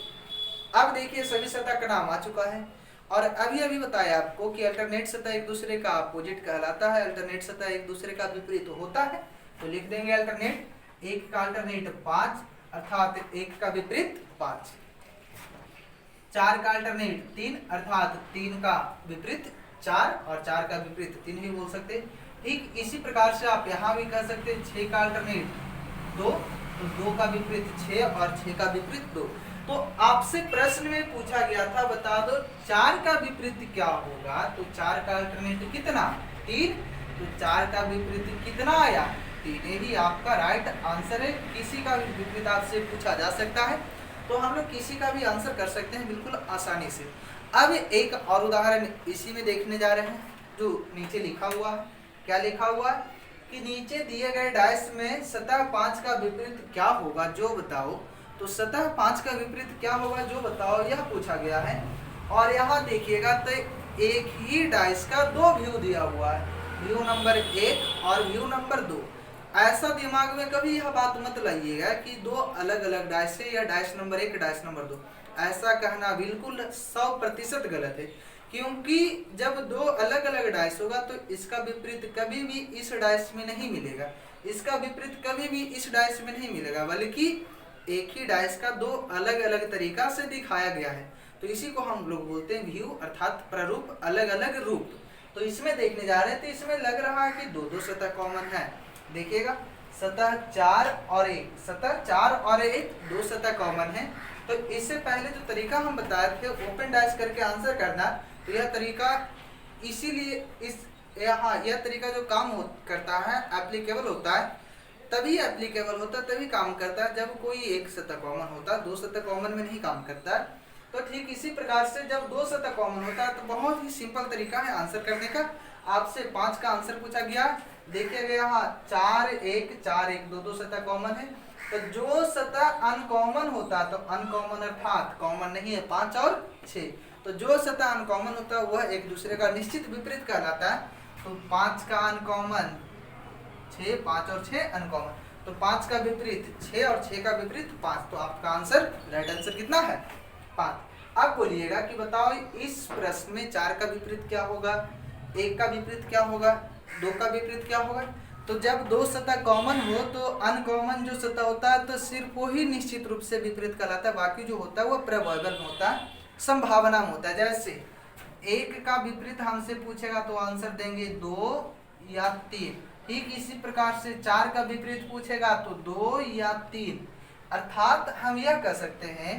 अब देखिए सभी सतह का नाम आ चुका है, और अभी बताया आपको कि अल्टरनेट सतह एक दूसरे का अपोजिट कहलाता है, अल्टरनेट सतह एक दूसरे का विपरीत होता है। तो लिख देंगे अल्टरनेट, 1 का अल्टरनेट 5 अर्थात 1 का विपरीत 5, 4 का अल्टरनेट 3 अर्थात 3 का विपरीत 4, और 4 का विपरीत 3 ही बोल सकते। ठीक इसी प्रकार से आप यहाँ भी कह सकते हैं 6 का अल्टरनेट 2, तो 2 का विपरीत 6 और 6 का विपरीत 2। तो आपसे प्रश्न में पूछा गया था बता दो 4 का विपरीत क्या होगा, तो 4 का अल्टरनेट कितना 3, तो 4 का विपरीत कितना आया 3, ही आपका राइट आंसर है। किसी का भी विपरीत आपसे पूछा जा सकता है, तो हम लोग किसी का भी आंसर कर सकते हैं बिल्कुल आसानी से। अब एक और उदाहरण इसी में देखने जा रहे हैं, जो नीचे लिखा हुआ है। क्या लिखा हुआ है कि नीचे दिए गए डायस में सतह 5 का विपरीत क्या होगा जो बताओ। तो सतह 5 का विपरीत क्या होगा जो बताओ, यह पूछा गया है। और यहाँ देखिएगा तो एक ही डाइस का 2 व्यू दिया हुआ है, व्यू नंबर 1 और व्यू नंबर 2। ऐसा दिमाग में कभी यह बात मत लाइएगा कि 2 अलग अलग डाइस है, या डाइस नंबर 1 डाइस नंबर 2, ऐसा कहना बिल्कुल 100% गलत है। क्योंकि जब 2 अलग अलग डाइस होगा तो इसका विपरीत कभी भी इस डाइस में नहीं मिलेगा, इसका विपरीत कभी भी इस डाइस में नहीं मिलेगा, बल्कि एक ही डाइस का 2 अलग अलग तरीका से दिखाया गया है। तो इसी को हम लोग बोलते हैं व्यू अर्थात प्रारूप, अलग अलग रूप। तो इसमें देखने जा रहे हैं तो इसमें लग रहा है कि 2 सतह कॉमन है। देखिएगा सतह 4 और 1, सतह 4 और 1 2 सतह कॉमन है। तो इससे पहले जो तरीका हम बताए थे ओपन डाइस करके आंसर करना, तो यह तरीका इसीलिए यह तरीका जो काम करता है एप्लीकेबल होता है, तभी एप्लीकेबल होता है, तभी काम करता है जब कोई एक सतह कॉमन होता है, 2 सतह कॉमन में नहीं काम करता है। तो ठीक इसी प्रकार से जब 2 सतह कॉमन होता है तो बहुत ही सिंपल तरीका है आंसर करने का। आपसे 5 का आंसर पूछा गया, देखिएगा यहाँ 4 1 4 1 2 सतह कॉमन है। तो जो सतह अनकॉमन होता है, तो अनकॉमन अर्थात कॉमन नहीं है 5 और 6, तो जो सतह अनकॉमन होता है वह एक दूसरे का निश्चित विपरीत कहलाता है। तो 5 का अनकॉमन 6, 5 और 6 अनकॉमन, तो 5 का विपरीत 6 और 6 का विपरीत 5, तो आपका आंसर राइट आंसर कितना है 5। अब बोलिएगा कि बताओ इस प्रश्न में 4 का विपरीत क्या होगा, 1 का विपरीत क्या होगा, 2 का विपरीत क्या होगा। तो जब 2 सतह कॉमन हो तो अनकॉमन जो सतह होता है तो सिर्फ वो ही निश्चित रूप से विपरीत कहलाता है, बाकी जो होता है वो प्रोबेबल में होता है, संभावना में होता है। जैसे 1 का विपरीत हमसे पूछेगा तो आंसर देंगे 2 या 3। ठीक इसी प्रकार से 4 का विपरीत पूछेगा तो 2 या 3। अर्थात हम यह कह सकते हैं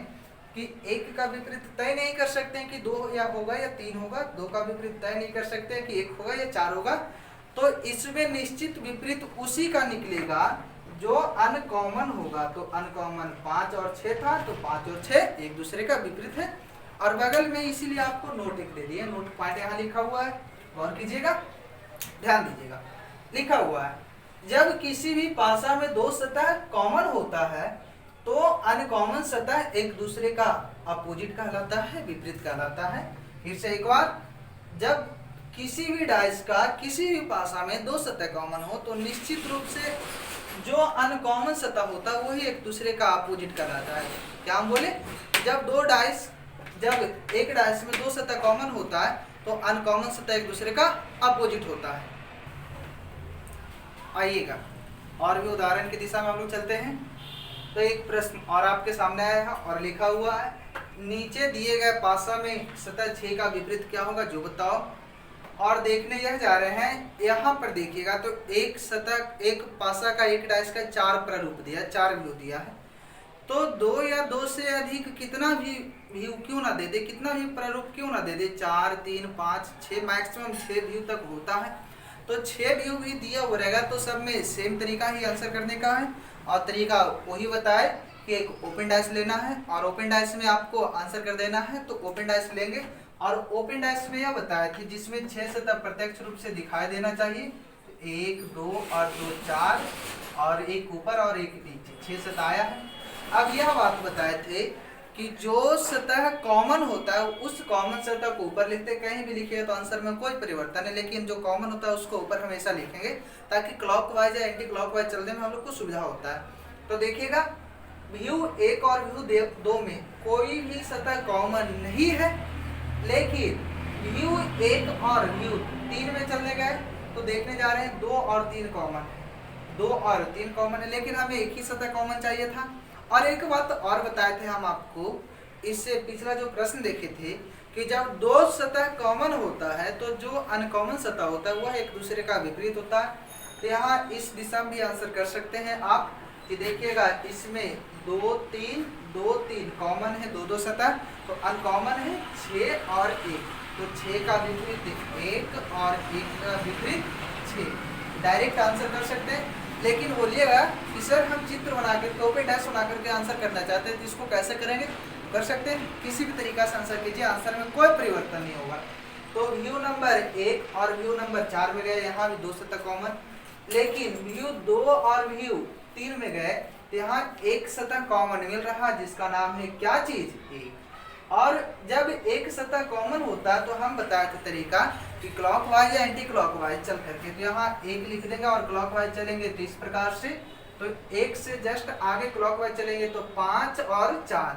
कि 1 का विपरीत तय नहीं कर सकते हैं कि 2 या होगा या 3 होगा, 2 का विपरीत तय नहीं कर सकते हैं कि 1 होगा या 4 होगा। तो इसमें निश्चित विपरीत उसी का निकलेगा जो अनकॉमन होगा तो अनकॉमन 5 और 6 था, तो 5 और 6 एक दूसरे का विपरीत है। और बगल में इसीलिए आपको नोट एक दे दिए, नोट पॉइंट यहाँ लिखा हुआ है, गौर कीजिएगा, ध्यान दीजिएगा। लिखा हुआ है जब किसी भी पासा में दो सतह कॉमन होता है तो अनकॉमन सतह एक दूसरे का अपोजिट कहलाता है, विपरीत कहलाता है। फिर से एक बार, जब किसी भी डाइस का किसी भी पासा में दो सतह कॉमन हो तो निश्चित रूप से जो अनकॉमन सतह होता है वही एक दूसरे का अपोजिट कहलाता है। क्या हम बोले, जब एक डाइस में दो सतह कॉमन होता है तो अनकॉमन सतह एक दूसरे का अपोजिट होता है। आइएगा और भी उदाहरण की दिशा में हम लोग चलते हैं। तो एक प्रश्न और आपके सामने आया है और लिखा हुआ है, नीचे दिए गए पासा में सतह 6 का विपरीत क्या होगा, जो बताओ। और देखने यह जा रहे हैं, यहाँ पर देखिएगा तो एक पासा का एक डाइस का 4 प्रारूप दिया, 4 व्यू दिया है। तो 2 या 2 से अधिक कितना भी व्यू क्यों ना दे दे, कितना भी प्रारूप क्यों ना दे दे, 4, 3, 5, 6, मैक्सिमम 6 व्यू तक होता है। तो 6 व्यू भी दिया हुआ रहेगा तो सब में सेम तरीका ही आंसर करने का है। और तरीका वही बताए कि एक ओपन डाइस लेना है और ओपन डाइस में आपको आंसर कर देना है। तो ओपन डाइस लेंगे और ओपन डाइस में यह बताया कि जिसमें 6 सतह प्रत्यक्ष रूप से दिखाई देना चाहिए, 1, 2 और 2, 4 और एक ऊपर और एक नीचे, 6 सतह आया है। अब यह बात बताए थे कि जो सतह कॉमन होता है उस कॉमन सतह को ऊपर लिखते, कहीं भी लिखे तो आंसर में कोई परिवर्तन है, लेकिन जो कॉमन होता है उसको ऊपर हमेशा लिखेंगे ताकि क्लॉकवाइज या एंटी क्लॉकवाइज चलने में हम लोग को सुविधा होता है। तो देखिएगा, व्यू 1 और व्यू 2 में कोई भी सतह कॉमन नहीं है, लेकिन व्यू 1 और व्यू 3 में चलने गए तो देखने जा रहे हैं 2 और 3 कॉमन है, 2 और 3 कॉमन है, लेकिन हमें एक ही सतह कॉमन चाहिए था। और एक बात और बताए थे हम आपको, इससे पिछला जो प्रश्न देखे थे कि जब 2 सतह कॉमन होता है तो जो अनकॉमन सतह होता है वह एक दूसरे का विपरीत होता है। तो यहाँ इस दिशा में भी आंसर कर सकते हैं आप कि देखिएगा, इसमें 2, 3 कॉमन है, 2 सतह, तो अनकॉमन है 6 और 1, तो 6 का विपरीत 1 और 1 का विपरीत 6, डायरेक्ट आंसर कर सकते हैं। लेकिन बोलिएगा कि सर हम चित्र बनाकर ओपन डैश बना करके आंसर करना चाहते हैं तो इसको कैसे करेंगे, कर सकते हैं, किसी भी तरीका से आंसर कीजिए, आंसर में कोई परिवर्तन नहीं होगा। तो व्यू नंबर 1 और व्यू नंबर 4 में गए, यहाँ भी 2 सतह कॉमन, लेकिन व्यू 2 और व्यू 3 में गए तो यहाँ एक सतह कॉमन मिल रहा है जिसका नाम है क्या चीज, 1। और जब एक सतह कॉमन होता है तो हम बताए थे तरीका कि क्लॉकवाइज या एंटी क्लॉकवाइज चल करके, तो यहाँ 1 लिख देंगे और क्लॉकवाइज चलेंगे तो इस प्रकार से, तो 1 से जस्ट आगे क्लॉकवाइज चलेंगे तो 5 और 4,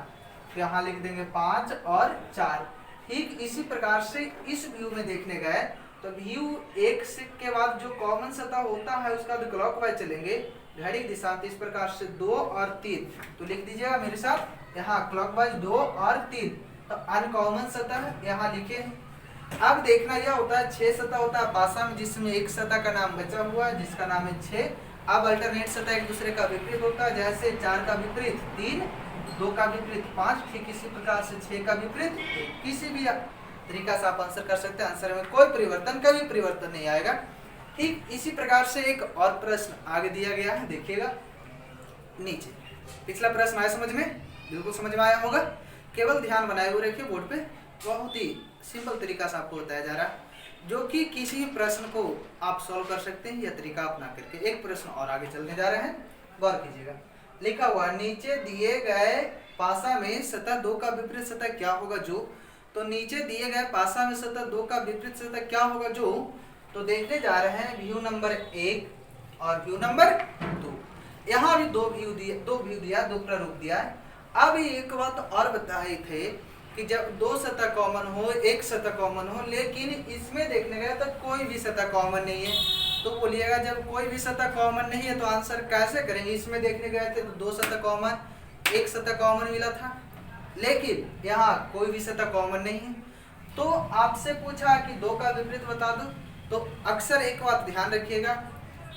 तो यहाँ लिख देंगे 5 और 4। ठीक इसी प्रकार से इस व्यू में देखने गए तो व्यू 1 से के बाद जो कॉमन सतह होता है उसका तो क्लॉकवाइज चलेंगे घड़ी की दिशा, तो इस प्रकार से 2 और 3, तो लिख दीजिएगा मेरे साथ, यहाँ क्लॉकवाइज 2 और 3, तो अनकॉमन सतह यहाँ लिखे हैं। अब देखना यह होता है 6 सतह होता है पासा में जिसमें एक सतह का नाम बचा हुआ है जिसका नाम है 6। अब अल्टरनेट सतह एक दूसरे का विपरीत होता है, जैसे 4 का विपरीत 3, 2 का विपरीत 5, ठीक इसी प्रकार से 6 का विपरीत 1। किसी भी तरीका से आप आंसर कर सकते हैं, आंसर में कोई परिवर्तन, कभी परिवर्तन नहीं आएगा। ठीक इसी प्रकार से एक और प्रश्न आगे दिया गया है, देखिएगा नीचे। पिछला प्रश्न आया समझ में, बिल्कुल समझ में आया होगा, केवल ध्यान बनाए हुए रखिए बोर्ड पे, बहुत ही सिंपल तरीका से आपको बताया जा रहा है जो कि किसी भी प्रश्न को आप सॉल्व कर सकते हैं यह तरीका अपना करके। एक प्रश्न और आगे चलने जा रहे हैं, गौर कीजिएगा। लिखा हुआ नीचे दिए गए पासा में सतह 2 का विपरीत सतह क्या होगा जो, तो नीचे दिए गए पासा में सतह 2 का विपरीत सतह क्या होगा जो, तो देखने जा रहे हैं व्यू नंबर 1 और व्यू नंबर 2। यहाँ भी 2 व्यू दिया, 2 प्रारूप दिया है। अब एक बात और बताए थे कि जब 2 सतह कॉमन हो, एक सतह कॉमन हो, लेकिन इसमें देखने गया तो कोई भी सतह कॉमन नहीं है, तो बोलिएगा जब कोई भी सतह कॉमन नहीं है तो आंसर कैसे करेंगे। इसमें देखने गए थे तो 2 सतह कॉमन, एक सतह कॉमन मिला था, लेकिन यहाँ कोई भी सतह कॉमन नहीं है। तो आपसे पूछा कि 2 का विपरीत बता दो, तो अक्सर एक बात ध्यान रखिएगा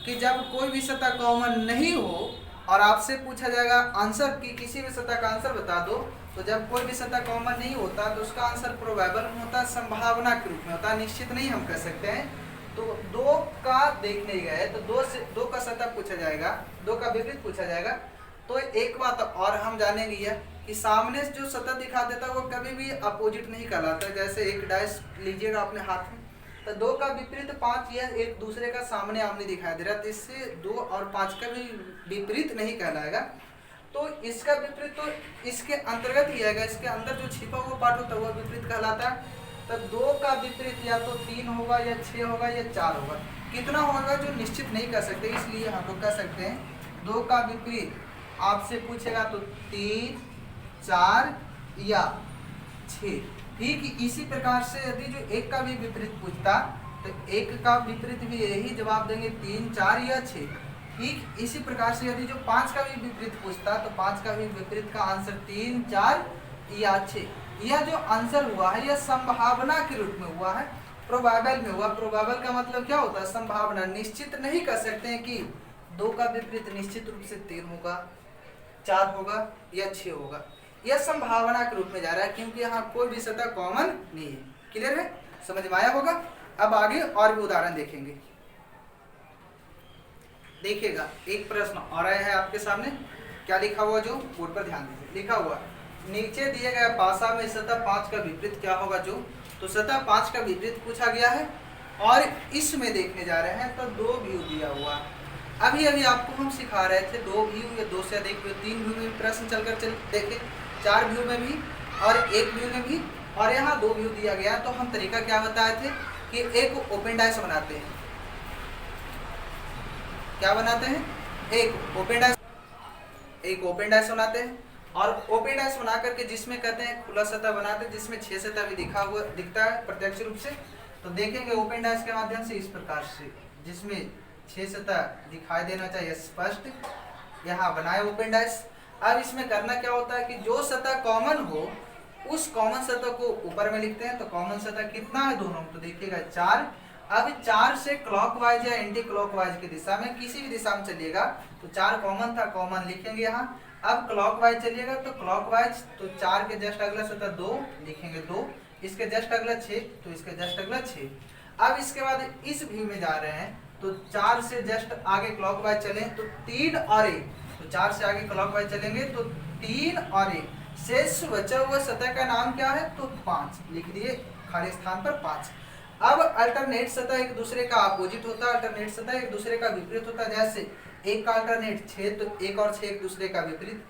कि जब कोई भी सतह कॉमन नहीं हो और आपसे पूछा जाएगा आंसर कि किसी भी सतह का आंसर बता दो, तो जब कोई भी सतह कॉमन नहीं होता तो उसका आंसर प्रोबेबल होता है, संभावना के रूप में होता है, निश्चित नहीं हम कह सकते हैं। तो 2 का देखने गए तो 2 का सतह पूछा जाएगा, 2 का विपरीत पूछा जाएगा। तो एक बात और हम जानेंगे यह कि सामने से जो सतह दिखा देता है वो कभी भी अपोजिट नहीं कहलाता। जैसे एक डाइस लीजिएगा अपने हाथ में, तो 2 का विपरीत 5 यह एक दूसरे का सामने आमने दिखाई दे रहा है, तो इससे 2 और 5 का भी विपरीत नहीं कहलाएगा। तो इसका विपरीत तो इसके अंतर्गत ही आएगा, इसके अंदर जो छिपा हुआ पार्ट होता है वह विपरीत कहलाता है। तो 2 का विपरीत या तो 3 होगा या 6 होगा या 4 होगा, कितना होगा जो निश्चित नहीं कर सकते, इसलिए हम लोग कह सकते हैं 2 का विपरीत आपसे पूछेगा तो 3, 4 या 6। ठीक इसी प्रकार से यदि जो 1 का भी विपरीत पूछता तो 1 का विपरीत भी यही जवाब देंगे 3, 4 या 6। ठीक इसी प्रकार से यदि जो 5 का भी विपरीत पूछता तो 5 का भी विपरीत का आंसर 3, 4 या 6। यह जो आंसर हुआ है यह संभावना के रूप में हुआ है, प्रोबेबल में हुआ। प्रोबेबल का मतलब क्या होता है? संभावना। निश्चित नहीं कर सकते हैं कि 2 का विपरीत निश्चित रूप से 3 होगा, 4 होगा या 6 होगा। यह संभावना के रूप में जा रहा है क्योंकि यहाँ कोई भी सतह कॉमन नहीं है। क्लियर है? समझ में आया होगा। अब आगे और भी उदाहरण देखेंगे। देखिएगा एक प्रश्न और आया है आपके सामने, क्या लिखा हुआ जो बोर्ड पर ध्यान दीजिए। लिखा हुआ नीचे दिए गए पासा में सतह 5 का विपरीत क्या होगा जो, तो सतह 5 का विपरीत पूछा गया है और इसमें देखने जा रहे हैं तो 2 व्यू दिया हुआ। अभी अभी आपको हम सिखा रहे थे 2 व्यू या 2 से अधिक व्यू, 3 व्यू में प्रश्न चलकर देखे, 4 व्यू में भी और 1 व्यू में भी, और यहाँ 2 व्यू दिया गया। तो हम तरीका क्या बताए थे कि एक ओपन डाइस बनाते हैं। क्या बनाते हैं? एक ओपन डाइस बनाते हैं और ओपन डाइस बना करके जिसमें कहते हैं खुला सतह बनाते हैं, जिसमें 6 सतह भी दिखता है प्रत्यक्ष रूप से। तो देखेंगे ओपन डाइस के माध्यम से इस प्रकार से, जिसमें 6 सतह दिखाई देना चाहिए स्पष्ट। यहाँ बनाए ओपन डाइस। अब इसमें करना क्या होता है कि जो सतह कॉमन हो उस कॉमन सतह को ऊपर में लिखते हैं। तो कॉमन सतह कितना है दोनों? तो देखिएगा 4। अब 4 से क्लॉकवाइज या एंटी क्लॉकवाइज की दिशा में किसी भी दिशा में चलिएगा तो 4 कॉमन था, कॉमन लिखेंगे यहाँ। अब क्लॉकवाइज चलिएगा तो क्लॉकवाइज, तो 4 के जस्ट अगला सतह 2 लिखेंगे 2, इसके जस्ट अगला 6 तो इसके जस्ट अगला 6। अब इसके बाद इस व्यू में जा रहे हैं तो 4 से जस्ट आगे क्लॉकवाइज चलें तो 3 और 1, तो 4 से आगे क्लॉकवाइज चलेंगे तो 3 और 1, शेष बचा हुआ सतह का नाम क्या है? तो 5 लिख दिए खाली स्थान पर 5। अब अल्टरनेट सतह एक दूसरे का अपोजिट होता है, अल्टरनेट सतह एक दूसरे का विपरीत होता है। जैसे 1 का अल्टरनेट 6 तो 1 और 6 एक दूसरे का विपरीत,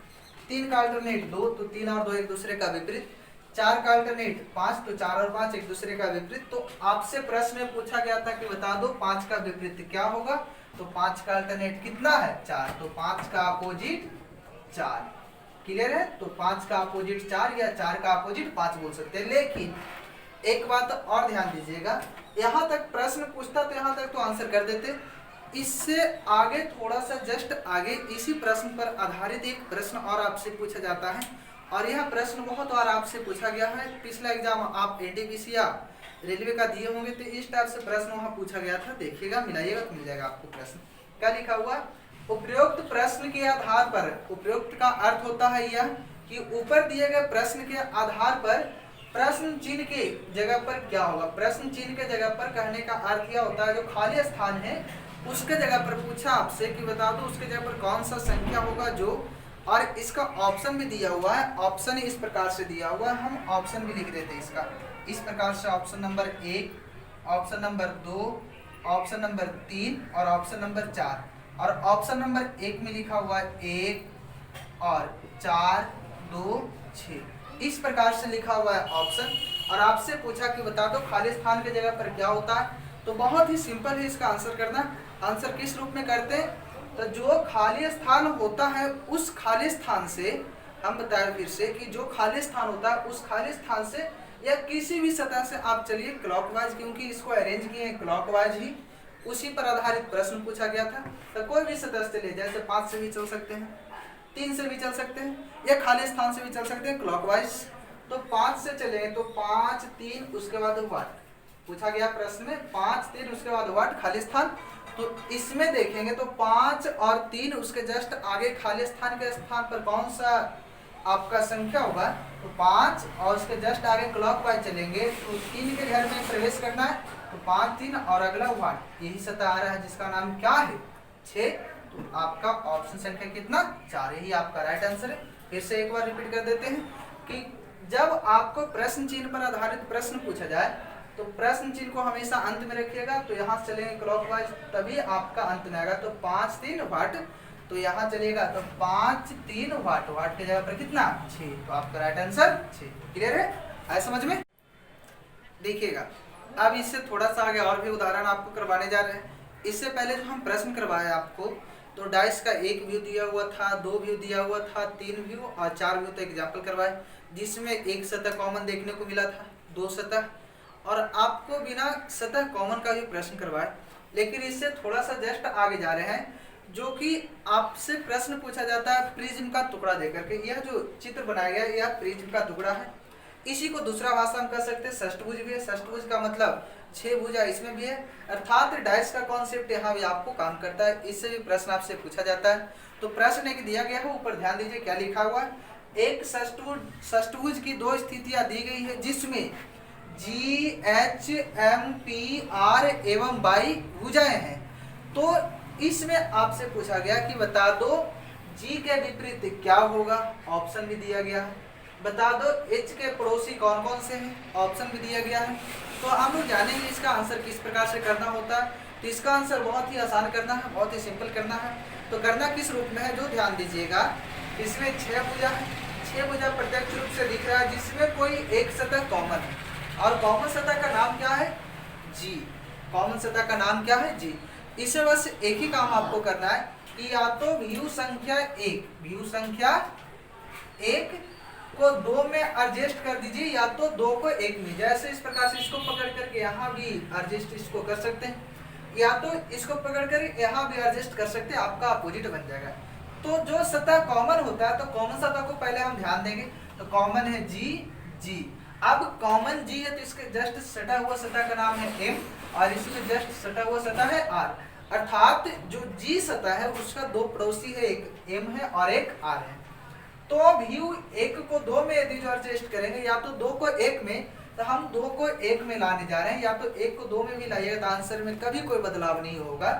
3 का अल्टरनेट 2 तो 3 और 2 एक दूसरे का विपरीत, 4 का अल्टरनेट 5 तो 4 और 5 एक दूसरे का विपरीत। तो आपसे प्रश्न में पूछा गया था कि बता दो 5 का विपरीत क्या होगा? तो 5 का अल्टरनेट कितना है? 4, तो 5 का अपोजिट 4। क्लियर है? तो 5 का अपोजिट 4 या 4 का अपोजिट 5 बोल सकते हैं। लेकिन एक बात और ध्यान दीजिएगा, यहाँ तक प्रश्न पूछता तो यहाँ तक तो आंसर कर देते, इससे आगे थोड़ा सा जस्ट आगे इसी प्रश्न पर आधारित एक प्रश्न और आपसे पूछा जाता है। और यह प्रश्न बहुत बार आपसे पूछा गया है। पिछला एग्जाम आप एनटीपीसी या रेलवे का दिए होंगे तो इस टाइप से प्रश्न वहाँ पूछा गया था। देखिएगा, मिलाइएगा तो मिल जाएगा आपको प्रश्न। क्या लिखा हुआ? उपरोक्त प्रश्न के आधार पर, उपरोक्त का अर्थ होता है यह कि ऊपर दिए गए प्रश्न के आधार पर प्रश्न चिन्ह के जगह पर क्या होगा। प्रश्न चिन्ह के जगह पर कहने का अर्थ यह होता है जो खाली स्थान है उसके जगह पर पूछा आपसे कि बता दो उसके जगह पर कौन सा संख्या होगा जो, और इसका ऑप्शन भी दिया हुआ है। ऑप्शन इस प्रकार से दिया हुआ है, हम ऑप्शन भी लिख देते हैं इसका इस प्रकार से। Option number 1, option number 2, option number 3 और ऑप्शन नंबर 4। और ऑप्शन नंबर 1 में लिखा हुआ है 1 और 4, 2, 6, इस प्रकार से लिखा हुआ है ऑप्शन। और आपसे पूछा कि बता दो खाली स्थान के जगह पर क्या होता है। तो बहुत ही सिंपल है इसका आंसर करना। आंसर किस रूप में करते हैं? तो जो खाली स्थान होता है उस खाली स्थान से, हम बताएं फिर से कि जो खाली स्थान होता है उस खाली स्थान से या किसी भी सतह से आप चलिए क्लॉकवाइज, क्योंकि इसको अरेंज किए हैं क्लॉकवाइज ही, उसी पर आधारित प्रश्न पूछा गया था। तो कोई भी सतह से ले, जैसे 5 से भी चल सकते हैं, 3 से भी चल सकते हैं या खाली स्थान से भी चल सकते हैं क्लॉकवाइज। तो 5 से चले तो 5, 3 उसके बाद व्हाट पूछा गया प्रश्न में, 5, 3 उसके बाद व्हाट खाली स्थान। तो इसमें देखेंगे तो 5 और 3 उसके जस्ट आगे खाली स्थान के स्थान पर कौन सा आपका संख्या होगा? तो 5 और उसके जस्ट आगे क्लॉकवाइज चलेंगे तो 3 के घर में प्रवेश करना है तो 5 3 और अगला 1, यही सतह आ रहा है जिसका नाम क्या है 6। तो आपका ऑप्शन संख्या कितना 4, यही आपका राइट आंसर है। फिर से एक बार रिपीट कर देते हैं कि जब आपको प्रश्न चिन्ह पर आधारित प्रश्न पूछा जाए तो प्रश्न चिन्ह को हमेशा अंत में रखिएगा। तो यहाँ चलेंगे क्लॉकवाइज, तभी आपका अंत में आएगा। तो 5 3 वाट, तो यहाँ चलेगा तो 5 3 वाट, वाट की जगह पर कितना 6, तो आपका राइट आंसर 6। क्लियर है, आए समझ में? देखिएगा अब इससे थोड़ा सा आगे और भी उदाहरण आपको करवाने जा रहे हैं। इससे पहले जो हम प्रश्न करवाए आपको, तो डाइस का एक व्यू दिया हुआ था, 2 व्यू दिया हुआ था, 3 व्यू और 4 व्यू तो एग्जाम्पल करवाए, जिसमें एक सतह कॉमन देखने को मिला था, 2 सतह, और आपको बिना सतह कॉमन का भी प्रश्न करवाए। लेकिन इससे थोड़ा सा जस्ट आगे जा रहे हैं, जो कि आपसे प्रश्न पूछा जाता है प्रिज्म का टुकड़ा देकर के। यह जो चित्र बनाया गया है यह प्रिज्म का टुकड़ा है। इसी को दूसरा भाषा में कह सकते हैं षष्ठभुज भी है। षष्ठभुज का मतलब 6 भुजा इसमें भी है, अर्थात डाइस का कॉन्सेप्ट यहाँ भी आपको काम करता है। इससे भी प्रश्न आपसे पूछा जाता है। तो प्रश्न एक दिया गया है, ऊपर ध्यान दीजिए क्या लिखा हुआ है। एक षष्ठभुज की 2 स्थितियां दी गई है जिसमें G H M P R एवं बाई भुजाएं हैं। तो इसमें आपसे पूछा गया कि बता दो जी के विपरीत क्या होगा, ऑप्शन भी दिया गया है। बता दो एच के पड़ोसी कौन कौन से हैं, ऑप्शन भी दिया गया है। तो हम लोग जानेंगे इसका आंसर किस प्रकार से करना होता है। तो इसका आंसर बहुत ही आसान करना है, बहुत ही सिंपल करना है। तो करना किस रूप में है जो ध्यान दीजिएगा, इसमें 6 भुजा है, 6 भुजा प्रत्यक्ष रूप से दिख रहा है जिसमें कोई एक सतह कॉमन है, और कॉमन सतह का नाम क्या है जी। कॉमन सतह का नाम क्या है जी। इसे बस एक ही काम आपको करना है कि या तो व्यू संख्या 1 को 2 में एडजस्ट कर दीजिए, या तो 2 को 1 में। जैसे इस प्रकार से इसको पकड़ करके यहाँ भी एडजस्ट इसको कर सकते हैं, या तो इसको पकड़ कर यहाँ भी एडजस्ट कर सकते हैं, आपका अपोजिट बन जाएगा। तो जो सतह कॉमन होता है, तो कॉमन सतह को पहले हम ध्यान देंगे। तो कॉमन है जी। अब कॉमन जी है तो इसके जस्ट सटा हुआ सतह का नाम है एम, और इसमें जस्ट सटा हुआ सतह है आर। अर्थात जो जी सतह है उसका 2 पड़ोसी है, एक एम है और एक आर है। तो व्यू 1 को 2 में यदि जो एडजस्ट करेंगे, या तो 2 को 1 में, तो हम 2 को 1 में लाने जा रहे हैं, या तो 1 को 2 में भी लाइएगा तो आंसर में कभी कोई बदलाव नहीं होगा।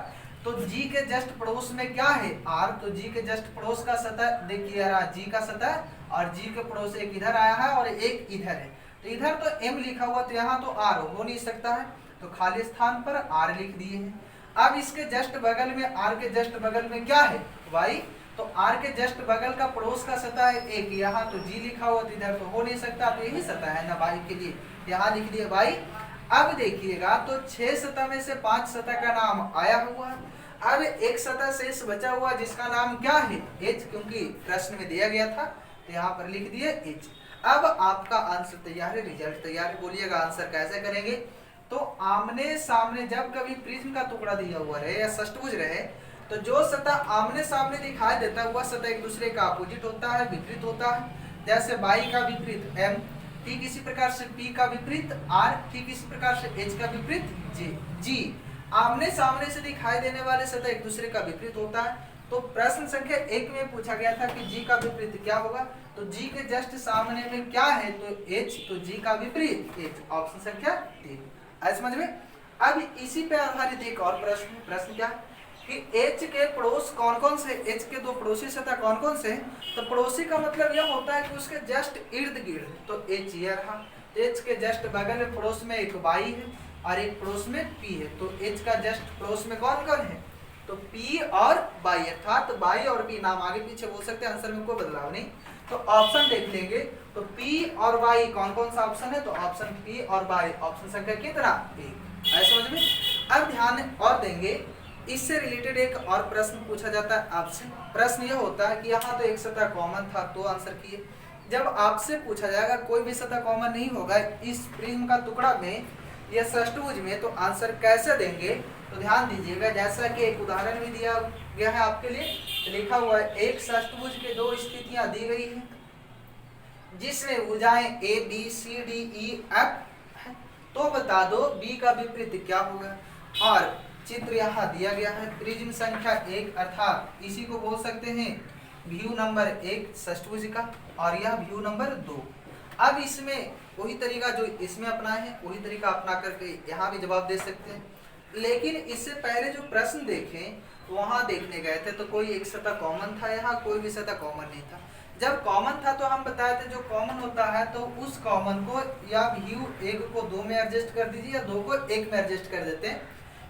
तो जी के जस्ट पड़ोस में क्या है आर, तो जी के जस्ट पड़ोस का सतह देखिए रहा जी का सतह, और जी के पड़ोस एक इधर आया है और एक इधर है। तो इधर तो एम लिखा हुआ, तो यहाँ तो आर हो नहीं सकता है, तो खाली स्थान पर आर लिख दिए हैं। अब इसके जस्ट बगल में, आर के जस्ट बगल में क्या है वाई, तो आर के जस्ट बगल का पड़ोस का सतह है एक, यहाँ तो जी लिखा हुआ, तो इधर तो हो नहीं सकता, तो यही सतह है ना वाई के लिए, यहाँ लिख दिए वाई। अब देखिएगा तो 6 सतह में से 5 सतह का नाम आया हुआ है। अब एक सतह शेष बचा हुआ जिसका नाम क्या है एच, क्योंकि प्रश्न में दिया गया था, तो यहाँ पर लिख दिए एच। अब आपका आंसर तैयार है, रिजल्ट तैयार है। बोलिएगा आंसर कैसे करेंगे। तो आमने सामने जब कभी प्रिज्म का टुकड़ा दिया हुआ रहे या षष्ठभुज रहे, तो जो सतह आमने सामने दिखाई देता है वह सतह एक दूसरे का अपोजिट होता है, विपरीत होता है। जैसे बाई का विपरीत एम, ठीक इसी प्रकार से पी का विपरीत आर, ठीक इसी प्रकार से एच का विपरीत जी। आमने सामने से दिखाई देने वाले सतह एक दूसरे का विपरीत होता है। तो प्रश्न संख्या 1 में पूछा गया था कि जी का विपरीत क्या होगा, तो जी के जस्ट सामने में क्या है तो एच, तो जी का विपरीत एच, ऑप्शन संख्या 3। आई समझ में। अब इसी पे आधारित एक और प्रश्न क्या है कि एच के पड़ोस कौन कौन से, एच के 2 पड़ोसी सतह कौन कौन से हैं। तो पड़ोसी का मतलब यह होता है कि उसके जस्ट इर्द गिर्द, तो एच ये रहा, एच के जस्ट बगल में पड़ोस में एक वाई है और एक पड़ोस में पी है। तो एच का जस्ट पड़ोस में कौन कौन है, तो पी और बाई, अर्थात तो बाई और पी नाम आगे पीछे बोल सकते हैं, आंसर में कोई बदलाव नहीं। तो ऑप्शन देख लेंगे, तो पी और वाई कौन कौन सा ऑप्शन है, तो ऑप्शन पी और वाई, ऑप्शन संख्या कितना 1। ऐसे समझ में। अब ध्यान और देंगे, इससे रिलेटेड एक और प्रश्न पूछा जाता है आपसे। प्रश्न यह होता है कि यहाँ तो एक सतह कॉमन था तो आंसर किए। जब आपसे पूछा जाएगा कोई भी सतह कॉमन नहीं होगा इस प्रिज्म का टुकड़ा में या षष्ठभुज में, तो आंसर कैसे देंगे। तो ध्यान दीजिएगा, जैसा कि एक उदाहरण भी दिया गया है आपके लिए, तो लिखा हुआ है एक षष्ठभुज के 2 स्थितियां दी गई हैं जिसमें भुजाएं A B C D E F है। तो बता दो बी का विपरीत क्या होगा। और चित्र यहाँ दिया गया है, प्रिज्म संख्या 1, अर्थात इसी को बोल सकते हैं व्यू नंबर 1 षष्ठभुज का, और यह व्यू नंबर 2। अब इसमें वही तरीका जो इसमें अपनाए हैं वही तरीका अपना करके यहाँ भी जवाब दे सकते हैं। लेकिन इससे पहले जो प्रश्न देखें वहाँ देखने गए थे तो कोई एक सतह कॉमन था, यहाँ कोई भी सतह कॉमन नहीं था। जब कॉमन था तो हम बताए थे जो कॉमन होता है तो उस कॉमन को या यू एक को 2 में एडजस्ट कर दीजिए या 2 को 1 में एडजस्ट कर देते हैं।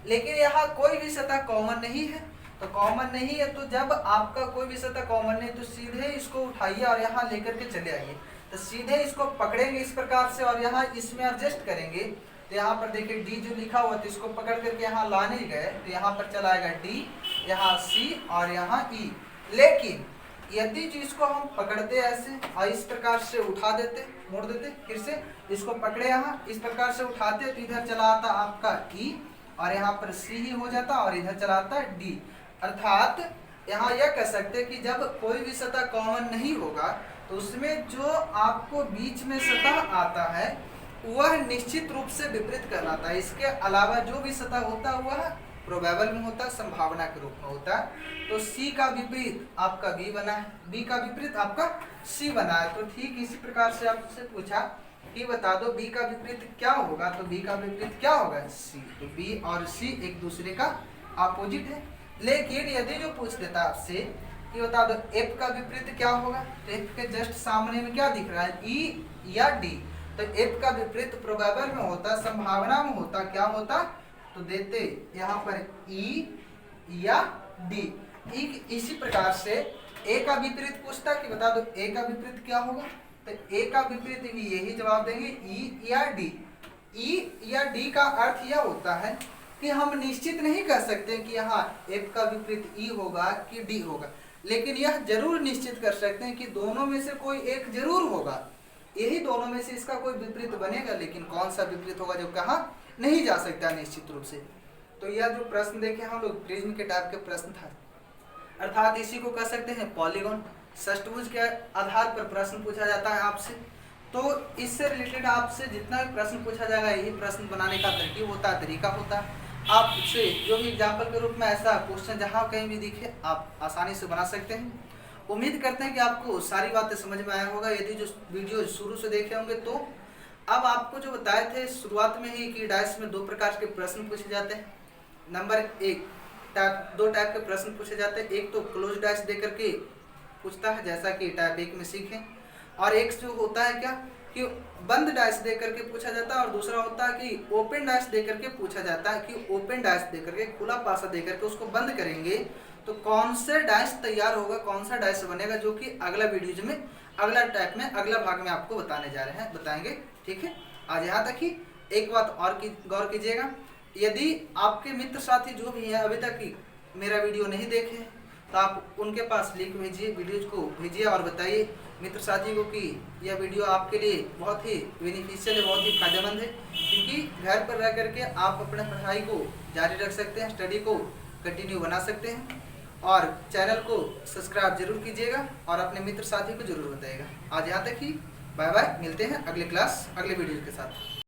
लेकिन यहाँ कोई भी सतह कॉमन नहीं है, तो कॉमन नहीं है तो जब आपका कोई भी सतह कॉमन नहीं तो सीधे इसको उठाइए और यहाँ लेकर के चले आइए। तो सीधे इसको पकड़ेंगे इस प्रकार से और यहाँ इसमें एडजस्ट करेंगे। तो यहाँ पर देखिए डी जो लिखा हुआ तो इसको पकड़ करके यहाँ लाने गए तो यहाँ पर चला आएगा डी, यहाँ सी और यहाँ ई। लेकिन यदि जो इसको हम पकड़ते ऐसे और इस प्रकार से उठा देते, मोड़ देते, फिर से इसको पकड़े यहाँ इस प्रकार से उठाते तो इधर चला आता आपका ई और यहाँ पर सी ही हो जाता और इधर चला आता डी। अर्थात यहाँ यह कह सकते हैं कि जब कोई भी सतह कॉमन नहीं होगा तो उसमें जो आपको बीच में सतह आता है वह निश्चित रूप से विपरीत कहलाता है। इसके अलावा जो भी सतह होता है वह प्रोबेबल में होता है, संभावना के रूप में होता है। तो सी का विपरीत आपका बी बना है, बी का विपरीत आपका सी बना है। तो ठीक इसी प्रकार से आपसे पूछा कि बता दो बी का विपरीत क्या होगा, तो बी का विपरीत क्या होगा सी। तो बी और सी एक दूसरे का अपोजिट है। लेकिन यदि जो पूछ देता आपसे कि बता दो एफ का विपरीत क्या होगा, तो एफ के जस्ट सामने में क्या दिख रहा है ई या डी। तो एफ का विपरीत प्रोबेबल में होता, संभावना में होता, क्या होता तो देते यहाँ पर ई या डी। इसी प्रकार से ए का विपरीत पूछता कि बता दो ए का विपरीत क्या होगा, तो ए का विपरीत भी यही जवाब देंगे ई या डी। ई या डी का अर्थ यह होता है कि हम निश्चित नहीं कर सकते कि यहाँ एफ का विपरीत ई होगा कि डी होगा, लेकिन यह जरूर निश्चित कर सकते हैं कि दोनों में से कोई एक जरूर होगा। यही दोनों में से इसका कोई विपरीत बनेगा, लेकिन कौन सा विपरीत होगा जो कहा नहीं जा सकता निश्चित रूप से। तो यह जो प्रश्न देखे हम लोग प्रिज्म के टाइप के प्रश्न था, अर्थात इसी को कह सकते हैं पॉलीगॉन। षष्ठभुज के आधार पर प्रश्न पूछा जाता है आपसे, तो इससे रिलेटेड आपसे जितना भी प्रश्न पूछा जाएगा यही प्रश्न बनाने का तरकीब होता है, तरीका होता है। आपसे जो भी एग्जाम्पल के रूप में ऐसा क्वेश्चन जहाँ कहीं भी दिखे आप आसानी से बना सकते हैं। उम्मीद करते हैं कि आपको सारी बातें समझ में आया होगा। यदि जो वीडियो शुरू से देखे होंगे तो अब आपको जो बताए थे शुरुआत में ही कि डाइस में 2 प्रकार के प्रश्न पूछे जाते हैं। नंबर 1 2 टाइप के प्रश्न पूछे जाते हैं। एक तो क्लोज डाइस दे करके पूछता है जैसा कि टाइप 1 में सीखें, और एक जो होता है क्या कि बंद डाइस दे करके पूछा जाता है, और दूसरा होता है कि ओपन डाइस दे करके पूछा जाता है कि ओपन डाइस दे करके खुला पासा दे करके उसको बंद करेंगे तो कौन से डाइस तैयार होगा, कौन सा डाइस बनेगा, जो कि अगला वीडियो में अगला टाइप में अगला भाग में आपको बताने जा रहे हैं, बताएंगे। ठीक है, आज यहाँ तक ही। एक बात और की गौर कीजिएगा, यदि आपके मित्र साथी जो भी हैं अभी तक ही मेरा वीडियो नहीं देखे तो आप उनके पास लिंक भेजिए, वीडियोज को भेजिए और बताइए मित्र साथी को कि यह वीडियो आपके लिए बहुत ही बेनिफिशियल है, बहुत ही फायदेमंद है, क्योंकि घर पर रह करके आप अपने पढ़ाई को जारी रख सकते हैं, स्टडी को कंटिन्यू बना सकते हैं। और चैनल को सब्सक्राइब जरूर कीजिएगा और अपने मित्र साथी को जरूर बताइएगा। आज यहाँ तक ही, बाय बाय, मिलते हैं अगले क्लास अगले वीडियो के साथ।